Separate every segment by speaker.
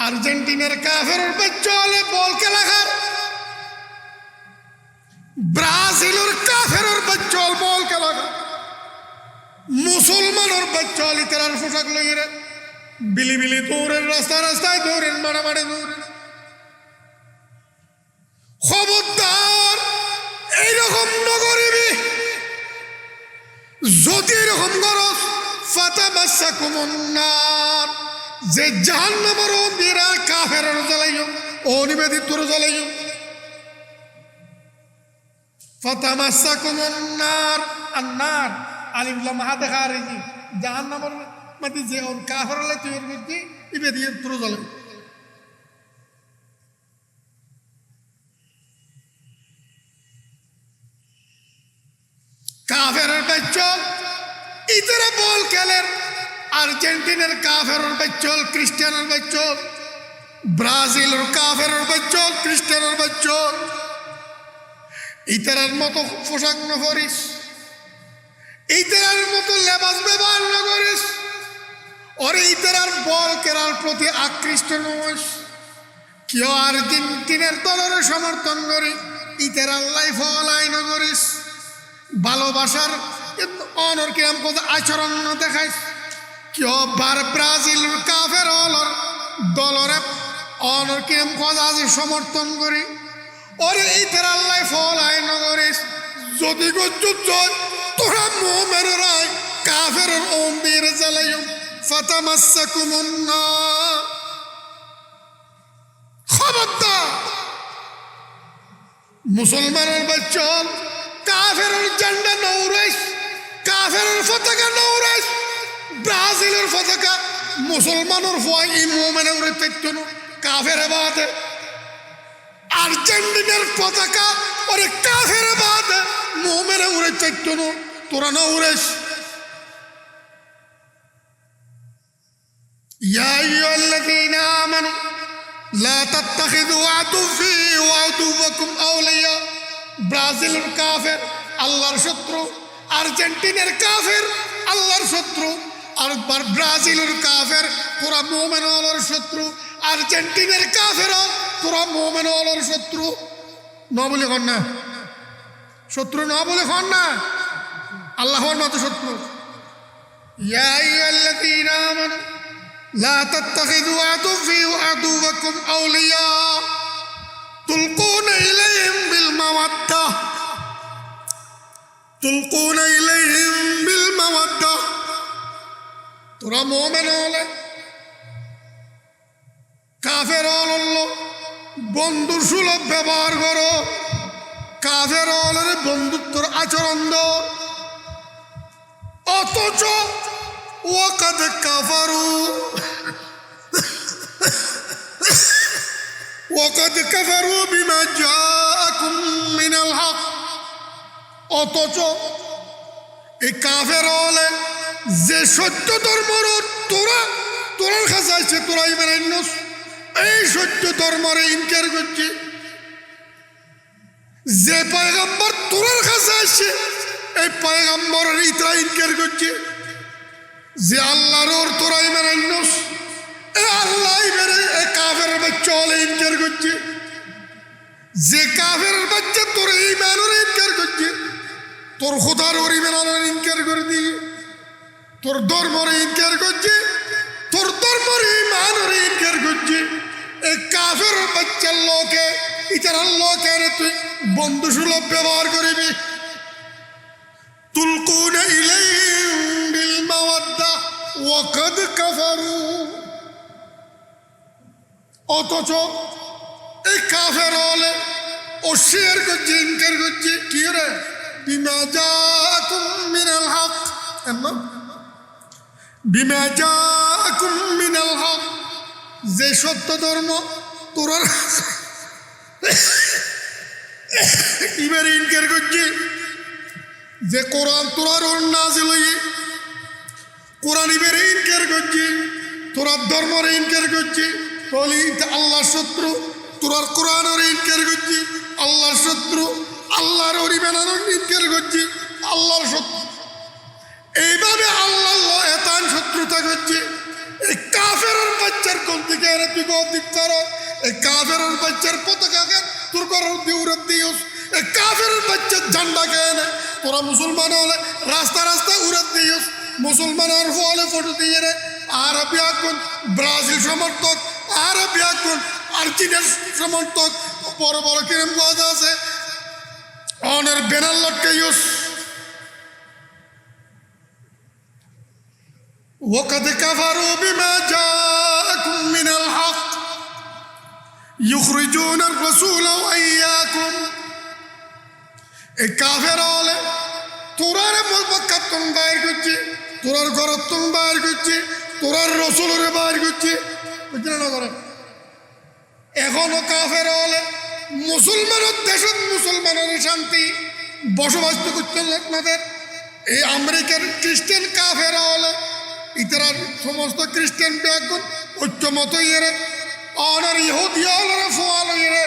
Speaker 1: আর্জেন্টিনার কাফেরের চলে বল খেলা খার, ব্রাজিলের কাফেরের চল বল খেলা খার, মুসলমানের চল ইতার পোশাক লইরে বিলি বিলি দৌড়েন, রাস্তায় রাস্তায় দৌড়েন, মারা মারে দৌড়েন। খবরদার এইরকম নগরিবি, যদি এরকম করো ফাতামাসসাকুমুন নার, যে জাহান্নামের অগ্নিরা কাফেরের জ্বালাইও ও নিবেদিতর জ্বালাইও। ফাতামাসসাকুমুন নার, আন্নার আলিফ লাম হা দেখা রেজি জাহান্নামের মধ্যে যে ওর কাফের লাই তৈরি করছি নিবেদিতর জ্বালাইও। কাফেরের বেচল ইতারা বল খেলেন, আর্জেন্টিনার কাফেরের বেচল, খ্রিস্টানের বেচল, ব্রাজিলের কাফেরের বেচল, খ্রিস্টানের বেচল। ইতারার মতো পোশাক না করিস, ইতারার মতো লেবাস ব্যবহার না করিস, ওরে ইতারার বল খেলার প্রতি আকৃষ্ট নস। কেউ আর্জেন্টিনার দলের সমর্থন করি, ইতারার লাইফ অলাই না করিস। ভালোবাসার অনর কিরম কথা আচরণ দেখাইস। কেউ বার ব্রাজিল কাফের অলর দলরে অনর কিরম কথা আছে সমর্থন করি, ওরে ইতার আল্লাহ ফল আয় নগরিস। যদি গজ্জুত তোরা মুমিনরাই কাফের ওমবির জ্বালাইও ফাতামাসসাকুমুন নার। খবরদার মুসলমানের বাচ্চল কাফেরের ঝান্ডা নৌরাইস, কাফেরের পতাকা নৌরাইস, ব্রাজিলের পতাকা মুসলমানের ফয় ই মুমিনের তেত্তন কাফের বাদে, আর্জেন্টিনার পতাকা ওরে কাফের বাদে মুমিনের উড়ে তেত্তন তোরা নৌরাইস। ইয়া আইয়ুহাল্লাযীনা আমানু লা তাত্তাখিযু আদুফি ওয়া আদুওয়াকুম আওলিয়া। ব্রাজিলের কাফের আল্লাহর শত্রু, আর্জেন্টিনার কাফের আল্লাহর শত্রু, আর ব্রাজিলের কাফের পুরা মুমিন আল্লাহর শত্রু, আর্জেন্টিনার কাফের পুরা মুমিন আল্লাহর শত্রু। ন বলে কন না শত্রু, ন বলে কন না আল্লাহর মতো শত্রু। ইয়া আইয়ুহাল্লাযীনা আমানু লা তাত্তাখিযু আদুফি ওয়া আদুওয়াকুম আওলিয়া তুলকুনা ইলাইহিম বিল মাওয়াদ্দা, তুলকুনা ইলাইহিম বিল মাওয়াদ্দা। তোরা মুমিন হলে কাফের হলো বন্ধুর সুলভ ব্যবহার করো, কাফের হলে বন্ধুত্বর আচরণ দাও। অথচ ওয়াকাদ কাফারু ওয়াকাদ কাফারু বিমা জাআকুম মিনাল হক। অথচ এই কাফের হলে যে সত্য ধর্মর তোরা তোরার কাছে আছে, তোরাই মেনাইনস এই সত্য ধর্মরে ইনকার করছে। যে পয়গম্বর তোরার কাছে আসছে এই পয়গম্বরের ইতরা ইনকার করছে। যে আল্লাহর ওর তোরাই মেনাইনস এ আল্লাহ মেরে এ কাফের বাচ্চা হলে ইনকার করছে। যে কাফের বাচ্চা তোর এই ইমানের ইনকার করছে, তোর খোদার ওর ইমানের ইনকার করে দিয়ে তোর ধর্মরে ইনকার করছে, তোর ধর্মর ইমানের ইনকার করছে। এই কাফের বাচ্চার লোকে ইতার লোকে তুই বন্ধু সুলভ ব্যবহার করিবি। তুলকুনা ইলাইহিম বিল মাওয়াদ্দা ওয়াকাদ কাফারু। অথচ এই কাফের হলে অস্বীকার করছে, ইনকার করছে। কি রে বিমা জাআকুম মিনাল হক, বিমা জাআকুম মিনাল হক, যে সত্য ধর্ম তোরার এবারে ইনকার করছে। যে কোরআন তোরার নাজিল হয়ে কোরআন এবারে ইনকার করছে, তোরার ধর্মরে ইনকার করছে। বলি আল্লাহর শত্রু, তোরার কোরআনের ইনকার করছে আল্লাহর শত্রু, আল্লাহর অরিমানের ইনকার করছে আল্লাহর শত্রু। এইভাবে আল্লাহ এতান শত্রুতা করছে। এই কাফেরের বাচ্চার কোন দিকে এনে তুই দিকতার এই কাফেরের বাচ্চার পতাকাকে তোর করার দিয়ে উড়ে দিওস এই কাফেরের বাচ্চার ঝান্ডাকে এনে তোরা মুসলমান হলে রাস্তা রাস্তায় উড়ে দিওস মুসলমানের ফলে ফটো দিয়ে রে আরবি আগুন ব্রাজিল সমর্থক আরবি আগুন আর্জেন্টিনার সমর্থক বড় বড় কিরম কথা আছে অনের ব্যানার লটকে ইউস وقد كفروا بما جاءكم من الحق يخرجون الرسول وإياكم এই কাফের হলে তোরার মক্কাতুন বাইর করছি তোরার ঘরতুন বাইর করছি তোরার রসুলের বাইর করছি বুঝলেন না করে এখনো কাফের হলে মুসলমানের দেশত মুসলমানের শান্তি বসবাস করতে আপনাদের এই আমেরিকার খ্রিস্টান কাফের হলে ইতারা সমস্ত খ্রিস্টান ব্যাগুন ঐক্যমত ইয়েরে অনার ইহুদিয়ালের ফল ইয়েরে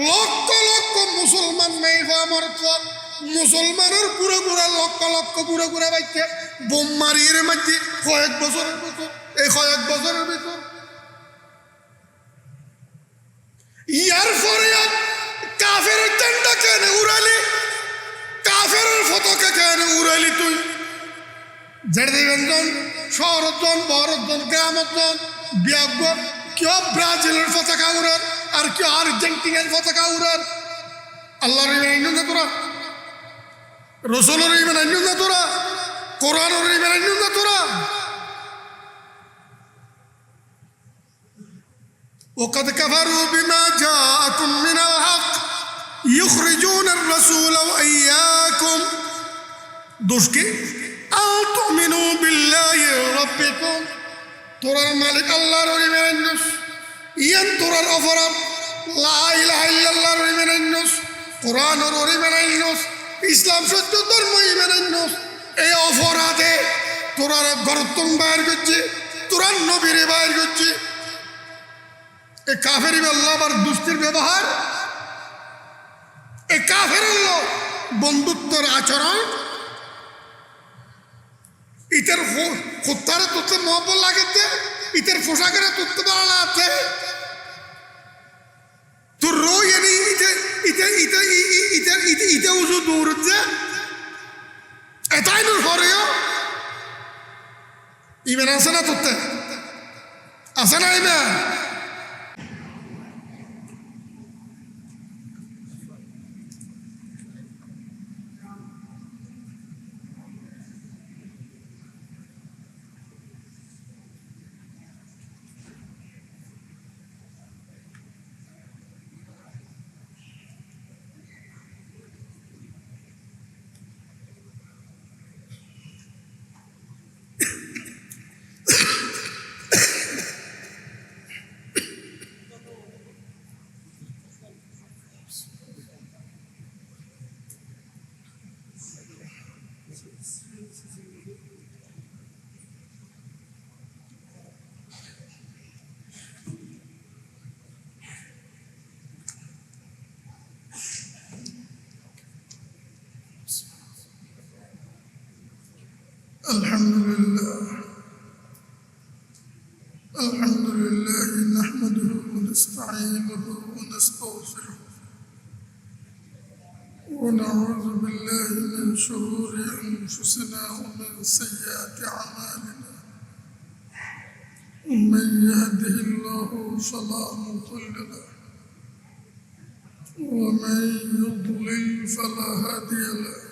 Speaker 1: লক্ষ লক্ষ মুসলমান নেই আমার মুসলমানের পুরো পুরা লক্ষ লক্ষ পুরো পুরা বাচ্চা বোম মারিয়ে মাঝে কয়েক বছরের ভিতর এই কয়েক বছরের ভিতর ইয়ার পরে কাফের ঝান্ডা কেন উড়ালি কাফের পতাকা কেন উড়ালি তুই যেটা দেখবেন শহরজন বহরজন গ্রামজন বিয়াগ কেউ ব্রাজিলের পতাকা উড়ার আর কেউ আর্জেন্টিনার পতাকা উড়ার আল্লাহর ইমান না তোরা রসুলের ইমান না তোরা কোরআনের ইমান না তোরা وقد كفروا بما جاءكم من الحق يخرجون الرسول وإياكم دوشكي أن تؤمنوا بالله ربكم ترى الملك الله رمين النس ين ترى الأفرام لا إله إلا الله رمين النس قرآن رمين النس إسلام شد درم رمين النس এই অপরাধে তোরা গর্তন বাইর করছে তোরা নবীরে বাইর করছে এই কাফেরি আল্লাহ আবার দুষ্টির ব্যবহার এই কাফের বন্ধুত্বর আচরণ ইতের হত্যারে তুলতে মহব্বত লাগেছে ইতের পোশাকের তুলতে পারা না আছে তোর রোই এনে ইতে ইতে ইতে ইতে ইতে ইতে উজু দৌড়ছে এটাই নূর হরেও ইমান আছে না তোরতে আছে না ইমান الحمد لله نحمده ونستعينه ونستغفره ونعوذ بالله من شرور أنفسنا ومن سيئات أعمالنا من يهده الله فلا مضل له ومن يضلل فلا هادي له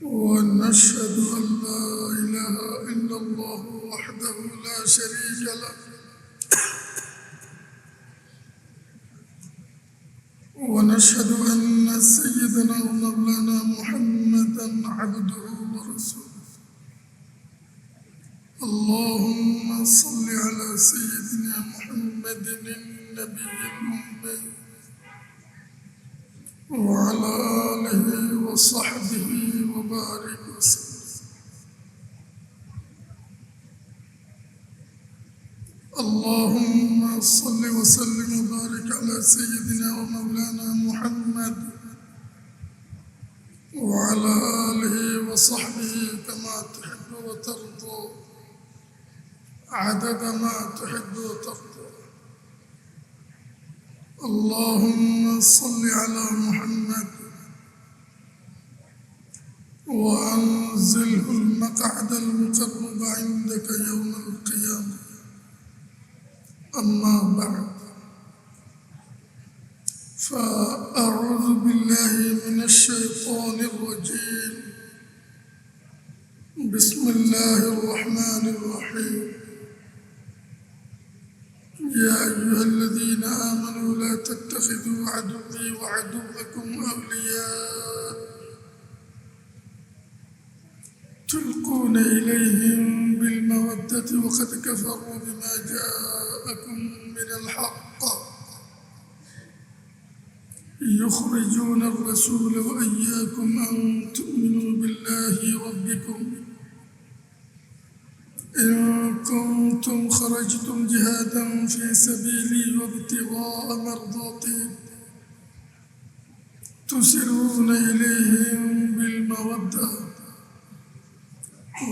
Speaker 1: ونشهد أن لا إله إلا الله وحده لا شريك له ونشهد أن سيدنا ومولانا محمدا عبده ورسوله اللهم صل على سيدنا محمد النبي الأمي وعلى آله وصحبه وبارك وسلم اللهم صل وسلم وبارك على سيدنا ومولانا محمد وعلى آله وصحبه كما تحب وترضى عدد ما تحب وترضى. اللهم صل على محمد وأنزله المقعد المقرب عندك يوم القيامة. أما بعد، فأعوذ بالله من الشيطان الرجيم. بسم الله الرحمن الرحيم. يا أيها الذين آمنوا لا تتخذوا عدوي وعدوكم أولياء تلقون إليهم بالمودة وقد كفروا بما جاءكم من الحق يخرجون الرسول وإياكم أن تؤمنوا بالله ربكم إن كنتم خرجتم جهادا في سبيلي وابتغاء مرضاتي تسرون إليهم بالمودة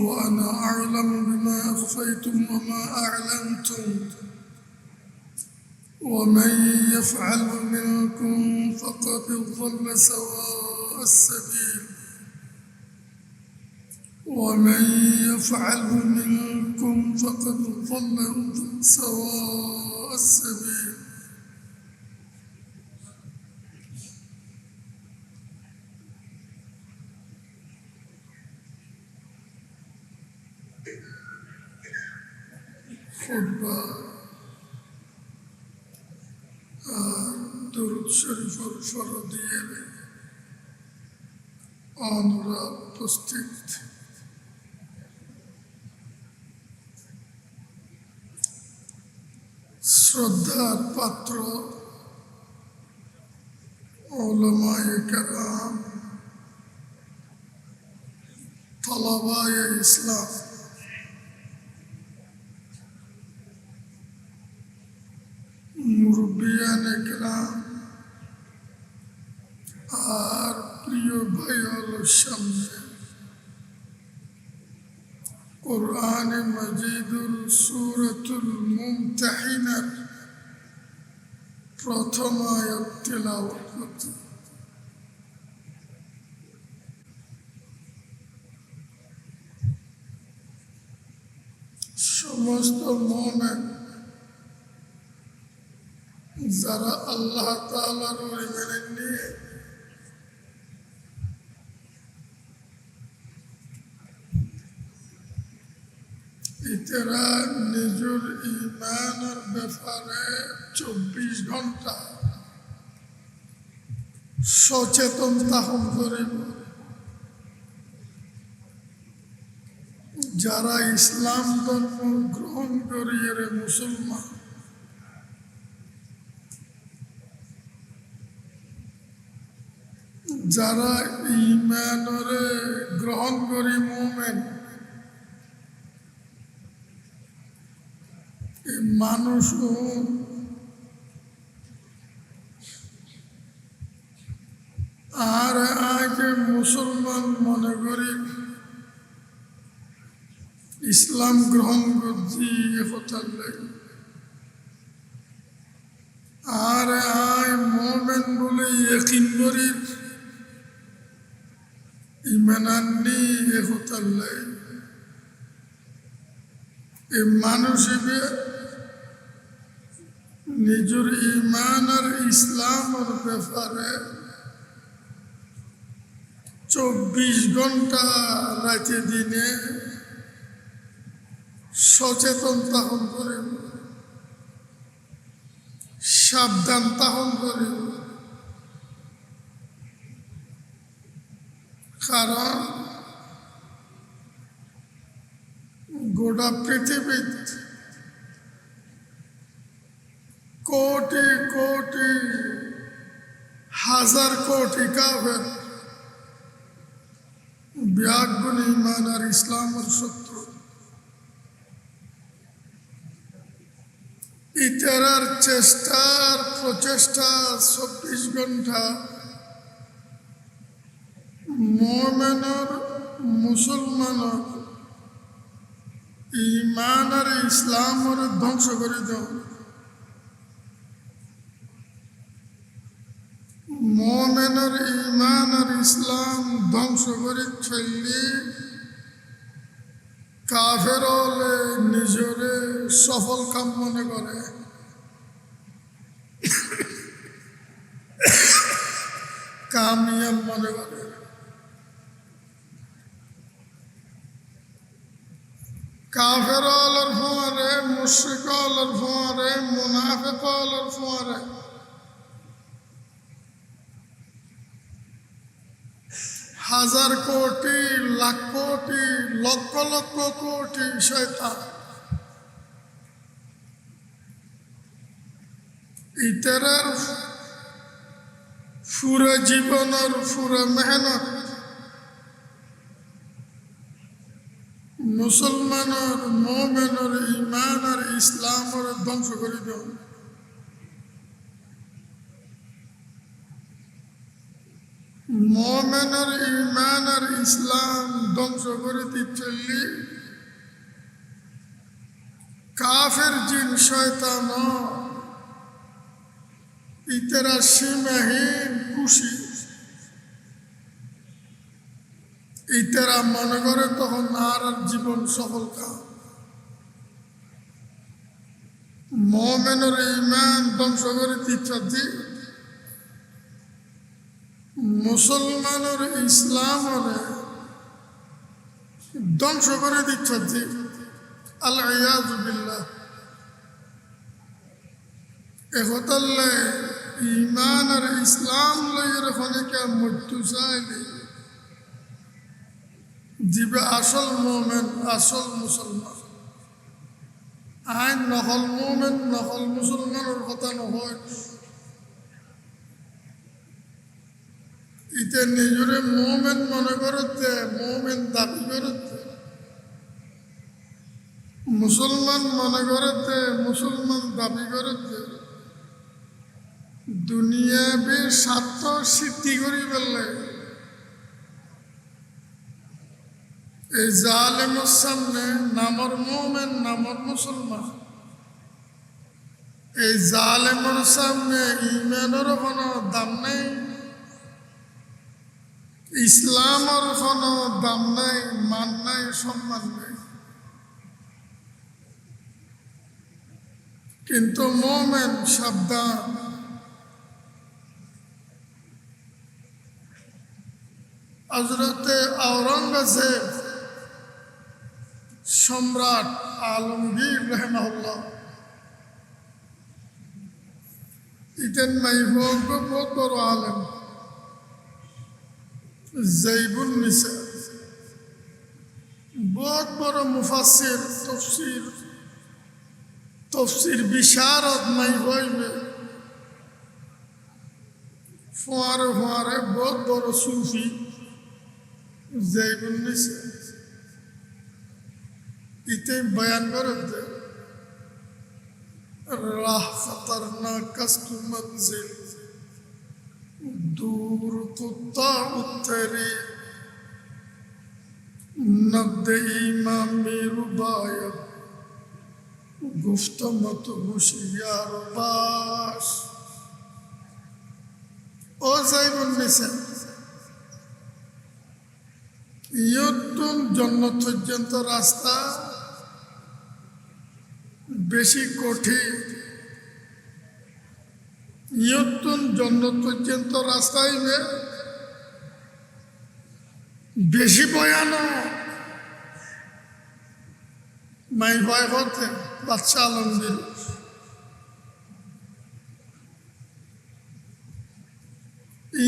Speaker 1: وأنا أعلم بما أخفيتم وما أعلنتم ومن يفعل منكم فقد ضل سواء السبيل ومن يفعل منكم فقد ضل سواء السبيل. خطبة درود শরীফ ফরদিয়ে আমরা উপস্থিত। শ্রদ্ধার পাত্র উলামায়ে কেরাম, তালাবায়ে ইসলাম, মুরব্বিয়ানে কেরাম আর প্রিয় ভাই হল সামনে কোরআনে মাজিদুল সূরাতুল মুমতাহিনার প্রথম আয়াত তিলাওয়াত করছি। সমস্ত মুমিন যারা আল্লাহ তাআলার ওই মেনে নিয়ে এরা নিজের ঈমানের ব্যাপারে 24 ঘন্টা সচেতন তাহন করিব। যারা ইসলাম ধর্ম গ্রহণ করিয়ে মুসলমান, যারা ঈমানরে গ্রহণ করি মুমিন, মানুষ আর আগে মুসলমান মনে করি ইসলাম গ্রহণ করছি একথার লাগে, আর আয় মোমেন বলে ইয়কিন করি ইমান আননি একথার লাগে। এই মানুষ নিজের ঈমান আর ইসলামের ব্যাপারে 24 ঘন্টা রাতে দিনে সচেতন তাহন করে, সাবধান তাহন করে। কারণ গোটা পৃথিবীতে কোটি কোটি হাজার কোটি কাফের ব্যাগুণ ঈমান আর ইসলামের শত্রু। ইতারার চেষ্টার প্রচেষ্টা 24 ঘন্টা মুমিনের মুসলমানের ইমান আর ইসলাম ওর ধ্বংস করে দাও। মোমেনের ইমান আর ইসলাম ধ্বংস করে ফেললি কাফের হলে নিজরে সফল কাম মনে করে, কামিয়াব মনে করে। কাফের হলের ফোয়ারে, মুশরিক হলের ফোয়ারে, মুনাফিক হলের ফোয়ারে হাজার কোটি, লাখ কোটি, লক্ষ লক্ষ কোটি শয়তান ইতরের পুরো জীবনের পুরো মেহনত মুসলমানের, মোমেনের ইমান আর ইসলামের ধ্বংস করে দেব। মোমেনের ইমান আর ইসলাম ধ্বংস করে দিচ্ছলি কাফের জিন শয়তান ইতেরা সীমাহীন খুশি, ইতেরা মনে করে তখন আর জীবন সফল কাম। মোমেনের ইমান ধ্বংস করে দিচ্ছি, মুসলমানের ইসলামের ধ্বংস করে দিচ্ছি। আল-ইয়াযু বিল্লাহ। এহতাল্লে ইমান আর ইসলাম লইয়ের খনিকা মৃত্যু চাইলে জিবে আসল মোমেন, আসল মুসলমান। আইন নকল মোমেন, নকল মুসলমানের কথা নহয়। ইতে নিজরে মোমেন মনে করতে, মোমেন দাবি করতে, মুসলমান মনে করতে, মুসলমান দাবি করতে দুনিয়াবি স্বার্থ সিদ্ধি করি বললে এই জালেমের সামনে নামর মোমেন, নামর মুসলমান, এই জালেমের সামনে ইমানের কোনো দাম নেই, ইসলামের কোনো দাম নাই, মান নাই, সম্মান নেই। কিন্তু মোমেন সাবধান। হযরতে আওরঙ্গজেব সম্রাট আলমগীর রাহিমাহুল্লাহ ইতেন মাইভোগ বহুত বড় আলেম, জাইবুন নিসা বহুত বড় মুফাসসির, তফসির বিশারদ মাইভইবে ফোয়ারে ফোয়ারে বহুত বড় সুফি জাইবুন নিসা ইতে বয়ান করতে রাহ খতরনাকস্ত মঞ্জিল दूर कुत्ता उत्तरी नब्द इमाम मेरू बायब गुफ्तमत हुशियार बाश। ओ जाइबुन निसा ইয়তুন জন্নত পর্যন্ত রাস্তা বেশি কঠিন, ইয়তুন জন্নত পর্যন্ত রাস্তায় বেশি ভয়ানক। মাই ভয় হতে বাচ্চা আলমগীর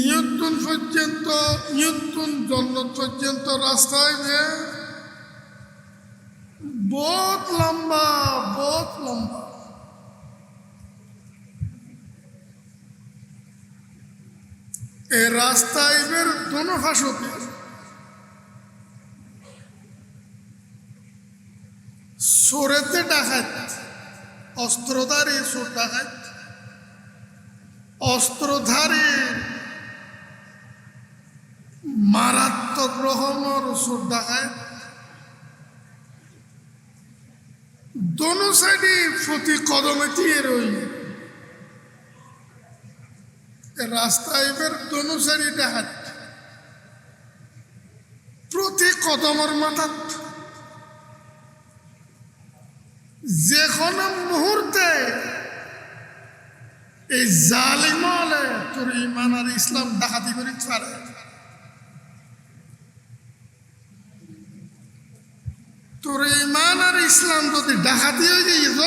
Speaker 1: ইয়তুন পর্যন্ত, ইয়তুন জন্নত পর্যন্ত রাস্তায় বহুত লম্বা, বহুত লম্বা। এই রাস্তায় দোনো হাসতে সোরেতে ডাকাত, অস্ত্রধারী সোর ডাকাত, অস্ত্রধারী মারাত্মক রকমের সোর ডাকাত, দোনো সাইডে প্রতি কদমে দিয়ে রই রাস্তায় এবার দোনো সাইডে ডাহাত প্রতি কদমের মাথা যে কোনো মুহূর্তে এই জালিম হলে তোর ইমান আর ইসলাম ডাকাতি করে পারে তোর ইমান আর ইসলাম যদি ডাকাতি হয়ে গিয়েছ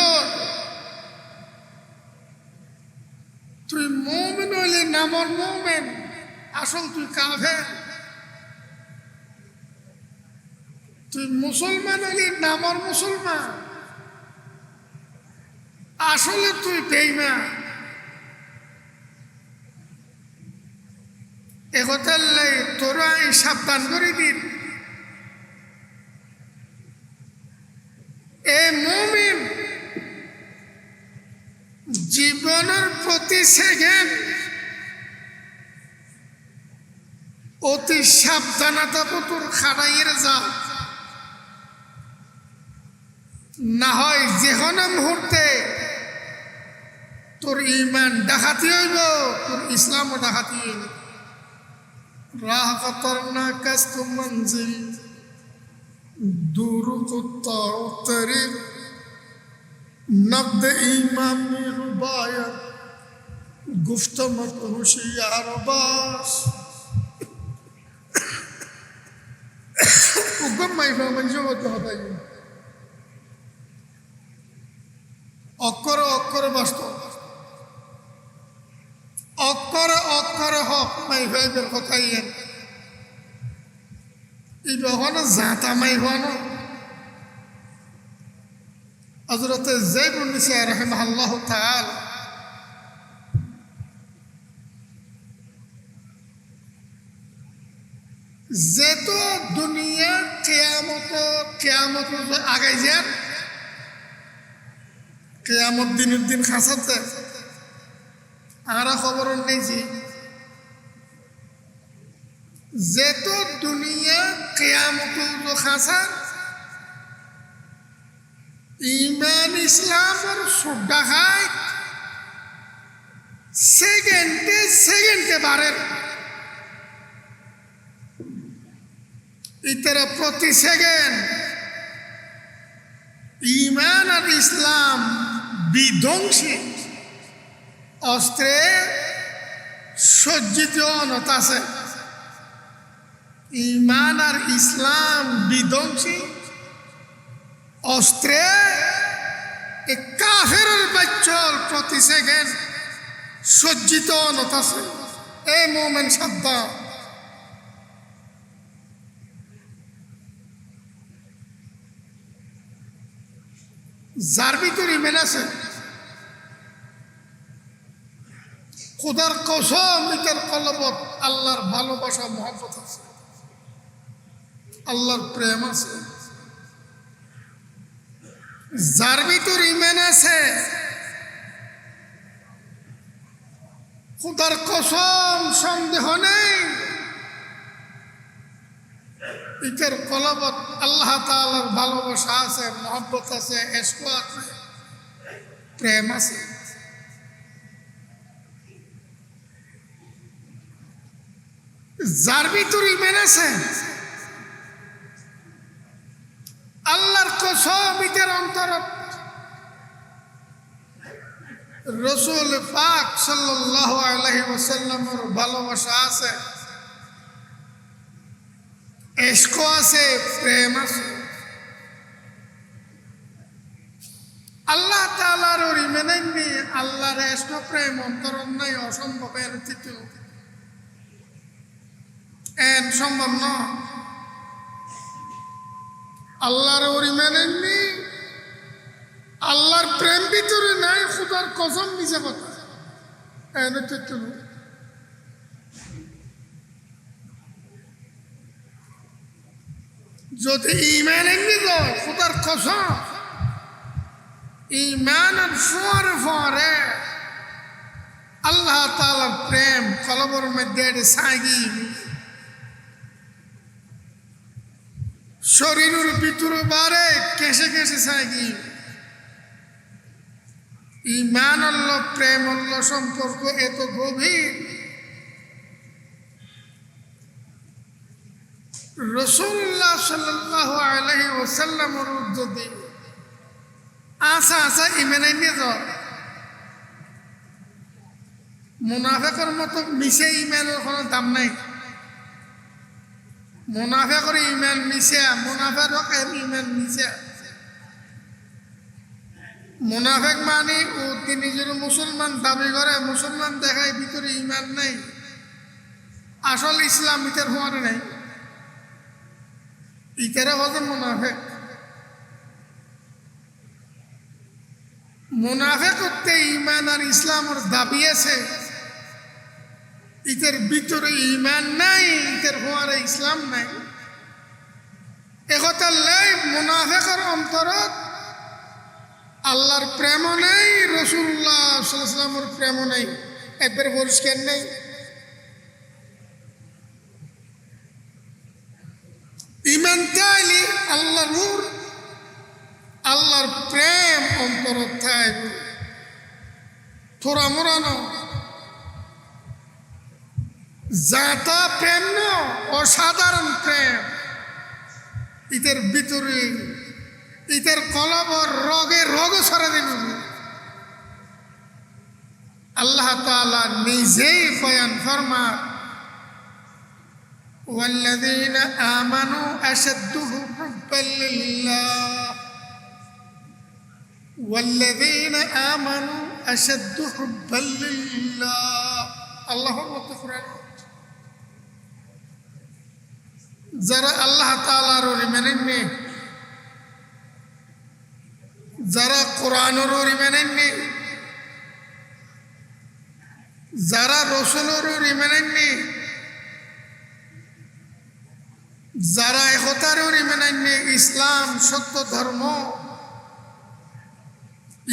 Speaker 1: তুই মুমিন হইলে নামর মুমিন আসল তুই কাফের তুই মুসলমান হইলে নামর মুসলমান আসলে তুই বেঈমান একথার লাই তোরা এই সাবধান করে দিন এ মুমিন জীবনের প্রতি সেকেন্ড অতি সাবধানতা তোর খাড়াইয়ের যা না হয় যে কোনো মুহূর্তে তোর ইমান ডাকাতি হইব তোর ইসলামও ডাকাতি হইব রাহ খতরনা কস্ত মঞ্জিল दूर कुत्ता तेरी नब्द ईमान में रुबायत गुफ्त मत होशियार बास उगम माइफा मंजो होता होता है অক্ষর বাস্তব অক্ষর হক মাইফাইদের কথাই এই বহন জাতা মাইফান হযরত যায়েদ ইবনে নিসা রাহিমাহুল্লাহ তাআলা যেতো দুনিয়া কিয়ামত আগাই যান কিয়ামত দিনের দিন খাসাতে আর খবর নেই যেতো দুনিয়া কিয়ামত খাসা ইমান ইসলামের সুড্ডা খায় সেকেন্ডে বাড়ের ইতারা প্রতি সেকেন্ড ইমান আর ইসলাম বিধ্বংসী অস্ত্রে সজ্জিত অনত আছে ইমান আর ইসলাম বিধ্বংসী অস্ত্রে কাফেরের বাচ্চল প্রতি সেকেন্ড সজ্জিত অনত আছে এ মোমেন সাবধান যার ভিতরে ইমান আছে খোদার কসম ইতার কলবত আল্লাহর ভালোবাসা মহব্বত আছে আল্লাহর প্রেম আছে যার ভিতর ইমান আছে খোদার কসম সন্দেহ নেই ইতার কলবত আল্লাহ তাআলার ভালোবাসা আছে মহব্বত আছে ইশক আছে প্রেম আছে যার ভিতরে ইমান আছে আল্লাহর কসম ইতার অন্তর রাসূল পাক সাল্লাল্লাহু আলাইহি ওয়াসাল্লামের ভালোবাসা আছে ইশক আছে প্রেম আছে আল্লাহ তাআলার ইমান নেই আল্লাহর ইশক প্রেম অন্তর নাই অসম্ভবের তৃতীয় সম্ভব না আল্লাহর ইমান নেই আল্লাহর প্রেম ভিতরে নাই খোদার কসম মিছে কথা যদি ইমান এমনি যায় খোদার কসম ইমানের ফরে আল্লাহ তাআলার প্রেম কলবের মধ্যে ছাগি শরীরের ভিতরে বারে কেসে ছাগি ঈমান আল্লাহ প্রেম আল্লাহ সম্পর্ক এত গভীর। রাসূলুল্লাহ সাল্লাল্লাহু আলাইহি ওয়াসাল্লামের যদি আশা ঈমানে নিয়ে যাও, মুনাফিকের মতো মিশে ঈমানের কোনো দাম নাই। মুনাফিকের ঈমান মিশে, মুনাফিকের ঈমান মিশে। মুনাফিক মানে ও তিনি নিজের মুসলমান দাবি করে, মুসলমান দেখায় ভিতরে ঈমান নাই, আসল ইসলাম ইতার হওয়ার নাই, ইতারা হচ্ছে মুনাফিক। মুনাফিক করতে ঈমান আর ইসলামের দাবি আছে, ইতার ভিতরে ঈমান নাই, ইতার হওয়ার ইসলাম নাই। একথা লাই মুনাফিকের অন্তরত আল্লাহর প্রেমও নেই, রাসূলুল্লাহ সাল্লাল্লাহু আলাইহি ওয়াসাল্লামের প্রেমও নেই, একবার পরিষ্কার নেই। ঈমান তাইলে আল্লাহর নূর, আল্লাহর প্রেম অন্তরত থাকবে। থোড়া মোড়ানো যাতা প্রেম ন, অসাধারণ প্রেম। ইতের ভিতরে ইতের কলবর রোগে রোগ সরে দিন। আল্লাহ তাআলা নিজেই বয়ান ফরমান, ওয়াল্লাযীনা আমানু আশাদ্দু হুব্বান লিল্লাহ, ওয়াল্লাযীনা আমানু আশাদ্দু হুব্বান লিল্লাহ। আল্লাহর মত কোরআন, যারা আল্লাহ তাআলার মেনেননি, যারা কোরআনের মেনেননি, যারা রাসূলের মেনেননি, যারা একতার মেনেননি, ইসলাম সত্য ধর্ম,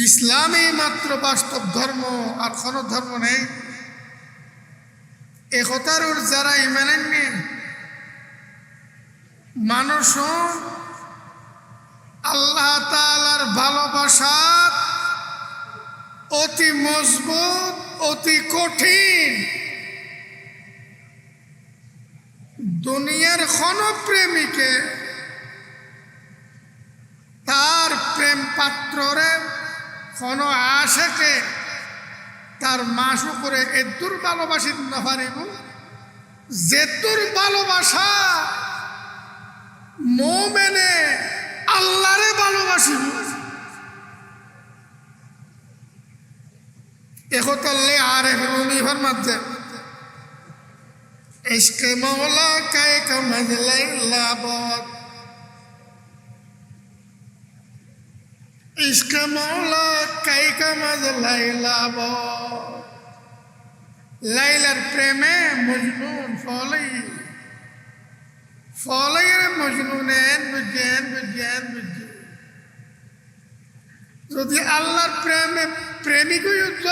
Speaker 1: ইসলামই মাত্র বাস্তব ধর্ম, আর কোনো ধর্ম নেই, একতার যারা মেনেননি, মানুষ আল্লাহ তাআলার ভালোবাসা অতি মজবুত, অতি কঠিন। দুনিয়ার কোন প্রেমিকে তার প্রেম পাত্ররে কোন আশেকে তার মাসু করে এদুর ভালোবাসিত না পারিব, যেতুর ভালোবাসা মুমিনে আল্লাহরে ভালোবাসিব। একতাল্লে আর রুমি ফরমাতে, ইশকে মওলা কায়ে কামজলাই লাবত, ইশকে মওলা কায়ে কামজলাই লাবত। লাইলার প্রেমে মজনুন ফলাই, ফলাইয়ের মজনুনেন বুঝেন বুঝেন বুঝেন। যদি আল্লাহর প্রেমে প্রেমিক হইত,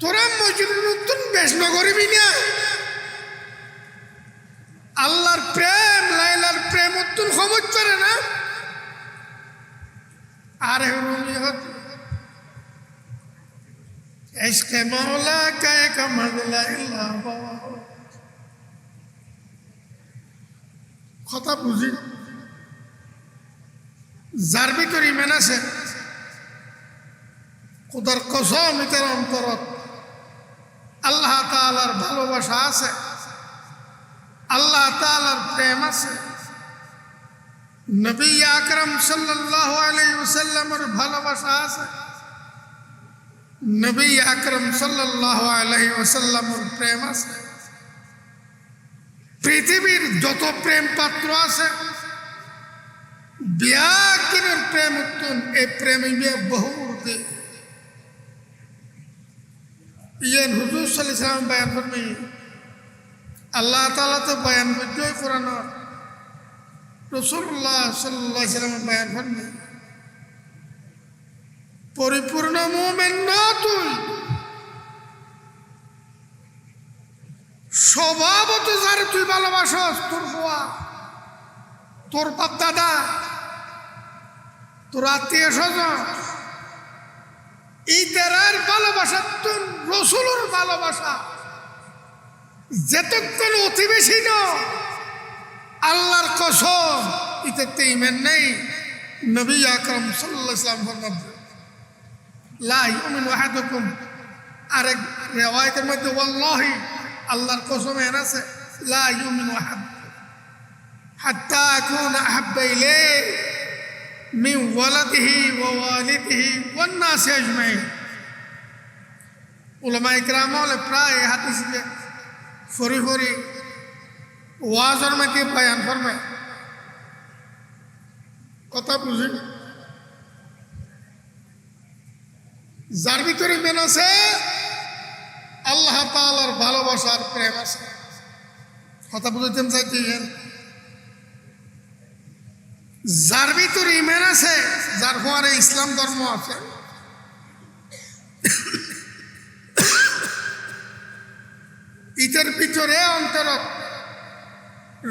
Speaker 1: তোরা মজনুন তুন বেশ নগরিবি না। আল্লাহর প্রেম, লাইলার প্রেম তুন সমঝ পারে না। আর রুমি হত ইশকে মওলা কায়ে কামজলা ইল্লাল্লাহ। কথা বুঝি, যার ভিতর ঈমান আছে, খোদার কসম ইতার অন্তরত আল্লাহ তাআলার ভালোবাসা আছে, আল্লাহ তাআলার প্রেম আছে, নবী আকরাম সাল্লাল্লাহু আলাইহি ওয়াসাল্লামের ভালোবাসা আছে, নবী আকরাম সাল্লাল্লাহু আলাইহি ওয়াসাল্লামের প্রেম আছে। পৃথিবীর যত প্রেম পাত্র আছে, বিয়া কিনের প্রেম উত্তন, এই প্রেম বহু উর্ধে। ইয়ান হুজুর সাল্লাল্লাহু আলাইহি ওয়াসাল্লাম বয়ান করবে, আল্লাহ তাআলা তো বয়ান করতে কোরআন, রাসূলুল্লাহ সাল্লাল্লাহু আলাইহি ওয়াসাল্লাম বয়ান করবে, পরিপূর্ণ মুমিন না তুই, স্বভাবত যারে তুই ভালোবাসস, তোর বাবা, তোর বাপ দাদা, তোর আত্মীয় স্বজন, ইতারার ভালোবাসা তো রসুলের ভালোবাসা যেতক্ষণ অতি বেশি ন আল্লাহর কসম ইতাতে ইমান নেই। নবী আকরাম সাল্লাল্লাহু আলাইহি ওয়াসাল্লাম ফরমান লা ইউমিনু আহাদুকুম, আরেক রিওয়ায়াতের মধ্যে ওয়াল্লাহি আল্লাহর কসম এর আছে লা ইউমিনু আহাদুকুম হাত্তা আকুনা আহাব্বা ইলাইহি মিন ওয়ালাদিহি ওয়া ওয়ালিদিহি ওয়ান নাস আজমাইন। উলামায়ে কেরাম হলে প্রায় হাদিসে ফরি ফরি ওয়াজের মধ্যে বয়ান ফরমায়, কথা বুঝেন? যার ভিতরে ইমান আছে আল্লাহ তাআলার ভালোবাসার প্রেম আছে। কথা বুঝাইতেন চাইতেন? যার ভিতরে ইমান আছে, যার ঘরে ইসলাম ধর্ম আছে, ইটার ভিতরে অন্তর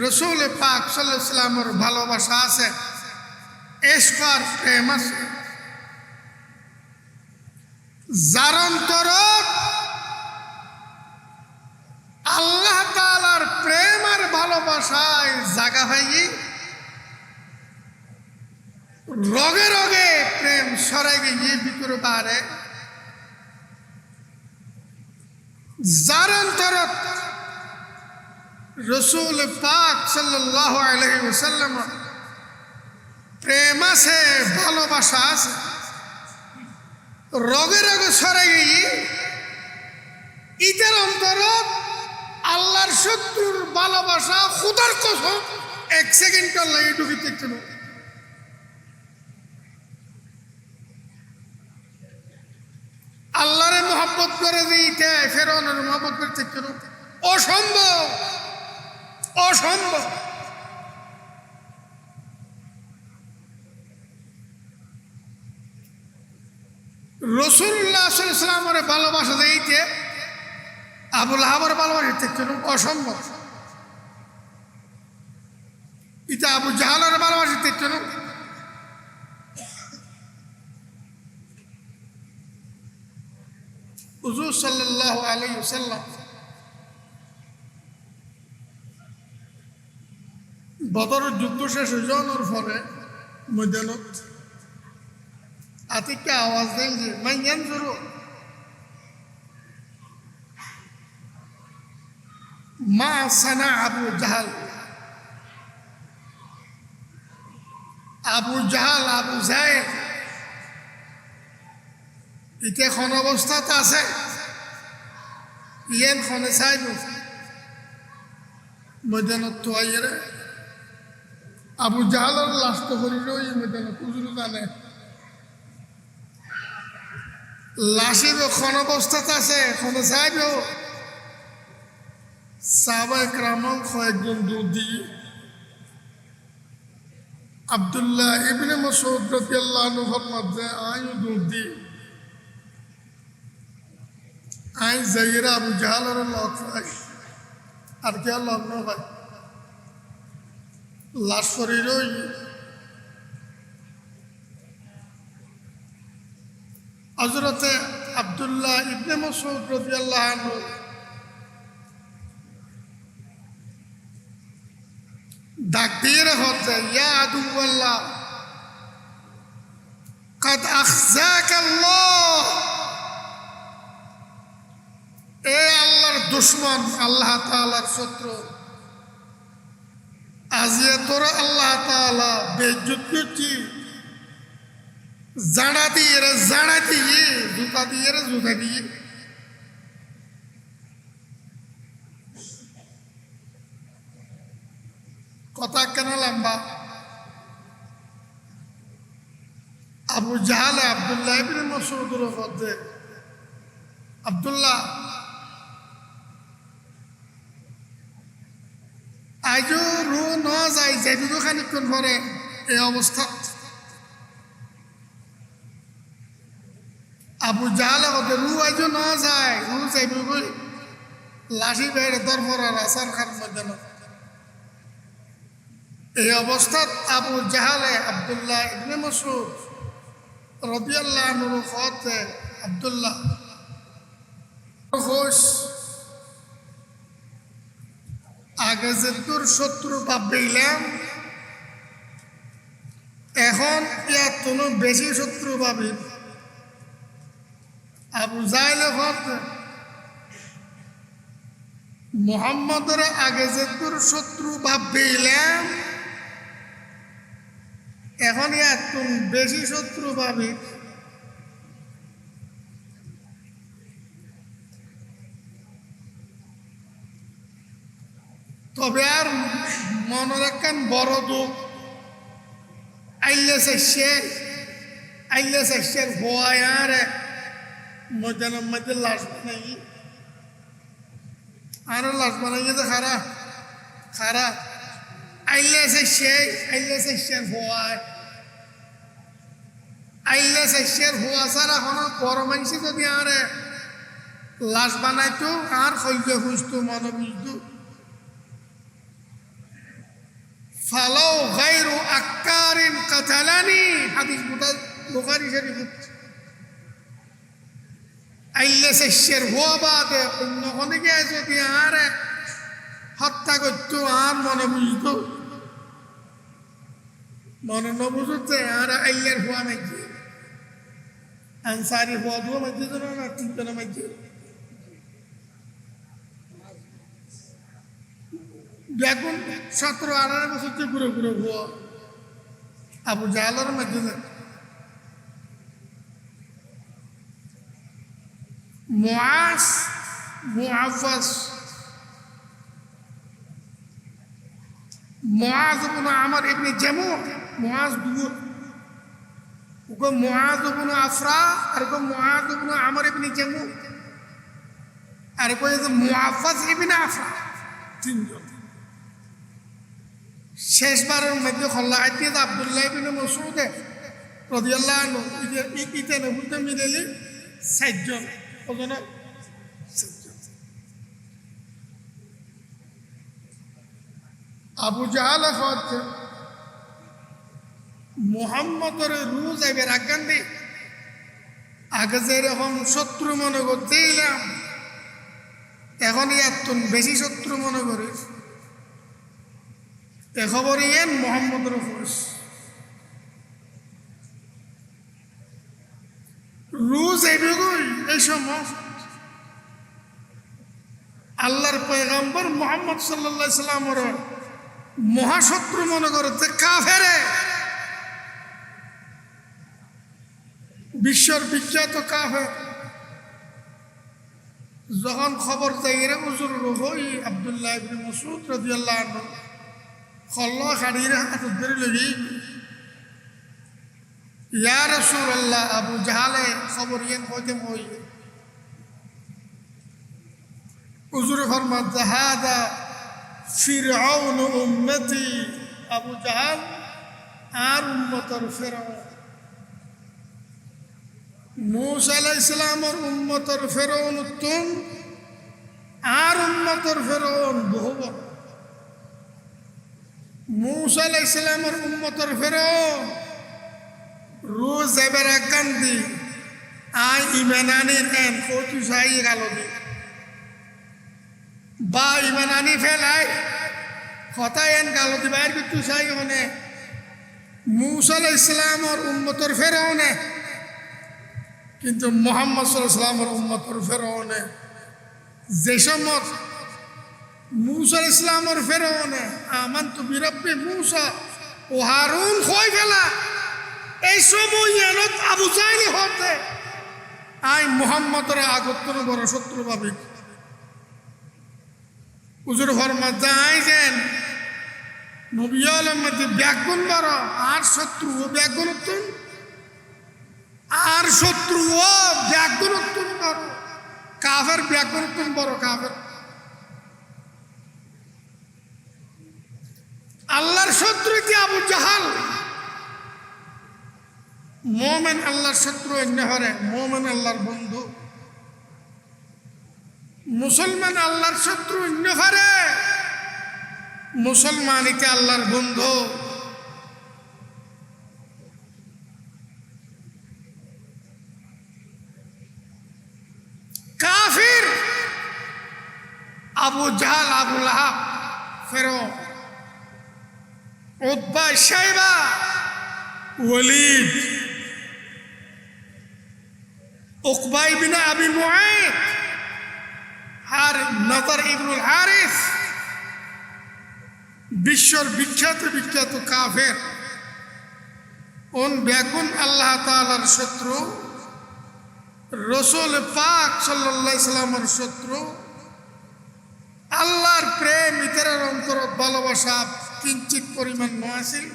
Speaker 1: রসুল পাক সাল্লাল্লাহু আলাইহি ওয়াসাল্লামের ভালোবাসা আছে, ইশক আর প্রেম আছে। যার অন্তর আল্লাহ তাআলার প্রেম আর ভালোবাসায় জাগা হয়ে রগে রগে প্রেম সরে গিয়ে ভিতরে বাড়ে। যার অন্তর রসুল পাক সাল্লাল্লাহু আলাইহি ওয়াসাল্লাম প্রেম আছে, ভালোবাসা আছে, রগে রগে সরে গিয়ে ইটার অন্তর আল্লাহর শত্রুর ভালোবাসা খুদার কসম এক সেকেন্ডের লাগে ঢুকিতে ছিল। আল্লাহরে মহব্বত করে দিতে ফেরাউনের মহব্বত করতে ছিল অসম্ভব, অসম্ভব। রাসূলুল্লাহ সাল্লাল্লাহু আলাইহি ওয়াসাল্লামের ভালোবাসা দিতে আবু লাহাবের ভালোবাসা দেখতে অসম্ভব। এটা আবু জাহালের ভালোবাসা দেখতে হুজুর সাল্লাল্লাহু আলাইহি ওয়াসাল্লাম বদরের যুদ্ধ শেষ হয়ে যাওয়ার পরে ময়দানত আতিককে আওয়াজ দেন যে মাইয়ান জরু মা সানা আবু জাহাল, আবু জাহাল আবু জাহেল ইতে খন অবস্থাত আছে, ইয়েন খনে চাইব ময়দানত তো আইরে আবু জাহালের লাশ তো করিল এই ময়দানত উজুরু জানে লাশে খন অবস্থাত আছে, খনে চাইব সাহাবায়ে কেরাম কয়েকজন দূর দিয়ে আব্দুল্লাহ ইবনে মাসউদ রাদিয়াল্লাহু আনহু ফরমাত যে আয়ু দূর দি আই যাইরা আবু জাহালের লক ভাই আর কে লক না ভাই লাশ শরীরই হযরতে আব্দুল্লাহ ইবনে মাসউদ রাদিয়াল্লাহু আনহু ডাক দিয়ে হচ্ছে ইয়া আদুওয়াল্লাহ قد أخزاك الله, এ আল্লাহর দুশমন, আল্লাহ তাআলার শত্রু, আজিয়া তোরা আল্লাহ তাআলা বেইজ্জত করছি, জাড়া দিয়ে রে জাড়া দিয়ে, জুতা দিয়ে রে জুতা দিয়ে। কথা কেন লম্বা? আবু জাহালে আব্দুল্লাহ ইবনে মাসউদের মধ্যে আব্দুল্লাহ আজও রু ন যায় যাইব খানিক্ষণ পরে এই অবস্থা। আবু জাহালে মধ্যে রু আজও ন যায়, রু যাইব লাশি বাইরে দরবার আসার খান মধ্যে এই অবস্থাত আবু জাহালে আব্দুল্লাহ ইবনে মাসউদ রাদিয়াল্লাহু আনহু হতে আব্দুল্লাহ ঘোষ আগে যে তোর শত্রু ভাবইলাম এখন ইয়ার কোনো বেশি শত্রু পাবি আবু জাহেল মুহাম্মদের আগে যে তোর শত্রু ভাবইলাম এখন ইয়ার তুমি বেশি শত্রু পাবি তবে আর মনের একখান বড় দুঃখ আইলে শেষের ভয় আর ময়দানের মধ্যে লাশ বানাই আরো লাশ বানাই যে খারা আইলে শেষের ভয় আইলে শেষের ভুয়া ছাড়া এখন বড় মানুষ যদি আর লাশ বানাইতো আর হইলে খুঁজতো মনে বুঝতো ফালাও গায়রু আক্কারিন কাতালানি হাদিস বুখারী শরীফ আইলে শেষের ভুয়া বাদে অন্য অনেকে যদি আর হত্যা করতো আর মনে বুঝতো মনে ন বুঝতে আর আইলের ভুয়া মাঝে আনসারি ভুয়া দুয়া মাঝে না তিনজনের মাঝে এখন 17-18 বছর থেকে ঘুরে ঘুরে ভুয়া আবু জাহেলের মধ্যে মুআজ ইবনে আমর ইবনে জামুহ মুআজ দুর ওকে মুআজ ইবনে আফরা আর ওকে মুআজ ইবনে আমর ইবনে জামুহ আর ওকে মুআফাজ ইবনে আফরা তিনজন শেষবারের মধ্যে খল্লা আইতিয়ে আব্দুল্লাহ ইবনে মাসউদ রাদিয়াল্লাহু আনহু ইতে নবুতে মিলেলি 60 জন ওজন আবু জাহেল হচ্ছে মুহাম্মদের রুজ এবার আগান্দি আগে যেরকম শত্রু মনে করতে এলাম এখন এত বেশি শত্রু মনে করিস এ খবর ইয়েন মোহাম্মদের খোঁজ রুজ এইটুকুই এই সময় আল্লাহর পয়গম্বর মুহাম্মদ সাল্লাল্লাহু আলাইহি সাল্লামের মহাশত্রু মনে করতে কাফেরে বিশ্বর বিখ্যাত কাফের যখন খবর যাইরে হুজুর হই আব্দুল্লাহ ইবনে মাসউদ রাদিয়াল্লাহু আনহু খল্লা খাড়িরে হাত ধরে লগি ইয়া রাসূলুল্লাহ আবু জাহেলে খবর ইয়েন কইতে মই হুজুর ফরমাত জাহাদা ফিরআউন উম্মতি আবু জাহেল আর উম্মতর ফিরআউন মূসা আলাইহিস সালামের উম্মতর ফিরআউন তুম আর উম্মতর ফিরআউন বহু বড় মূসা আলাইহিস সালামের উম্মতর ফিরআউন রোজ এবার গান্ধী আই ইমানানির এন কতু সাই গালদি বা ইমানানি ফেলাই কথা এন গালদি বাইর কতু সাই মানে মূসা আলাইহিস সালামের উম্মতর ফিরআউনে কিন্তু মুহাম্মদ সাল্লাল্লাহু আলাইহি ওয়াসাল্লামের উম্মতর ফিরআউনে যে সময় মূসা আলাইহিস সালামের ফিরআউনে আমানতু বিরাব্বি মূসা ও হারুন কই ফেলা এই সময় এনত আবু জাহেল হতে আই মুহাম্মদের আগতন বড় শত্রু পাবি হুজুর ফরমাত যাই যেন নবী আলম মধ্যে ব্যাগুন বড় আর শত্রু ও ব্যাগুন আর শত্রু ও ব্যাগুন বড় কাফের ব্যাগুন বড় কাফের আল্লাহর শত্রু কি আবু জাহেল মোমেন আল্লাহর শত্রু অন্য হরে মোমেন আল্লাহর বন্ধু মুসলমান আল্লাহর শত্রু অন্য হরে মুসলমানিকে আল্লাহর বন্ধু আবু জাহাল, আবু লাহাব, ফেরআউন, উতবা, শাইবা, ওয়ালিদ, উকবা ইবনে আবি মুআইত, নজর ইবনুল হারিস, বিশ্বর বিখ্যাত বিখ্যাত কাফের, বেগুন আল্লাহ তাআলার শত্রু, রসুল পাক সাল্লাল্লাহু আলাইহি সাল্লামের শত্রু, আল্লাহর প্রেম ইতরের অন্তরত ভালোবাসা কিঞ্চিত পরিমাণ নয়াছিল,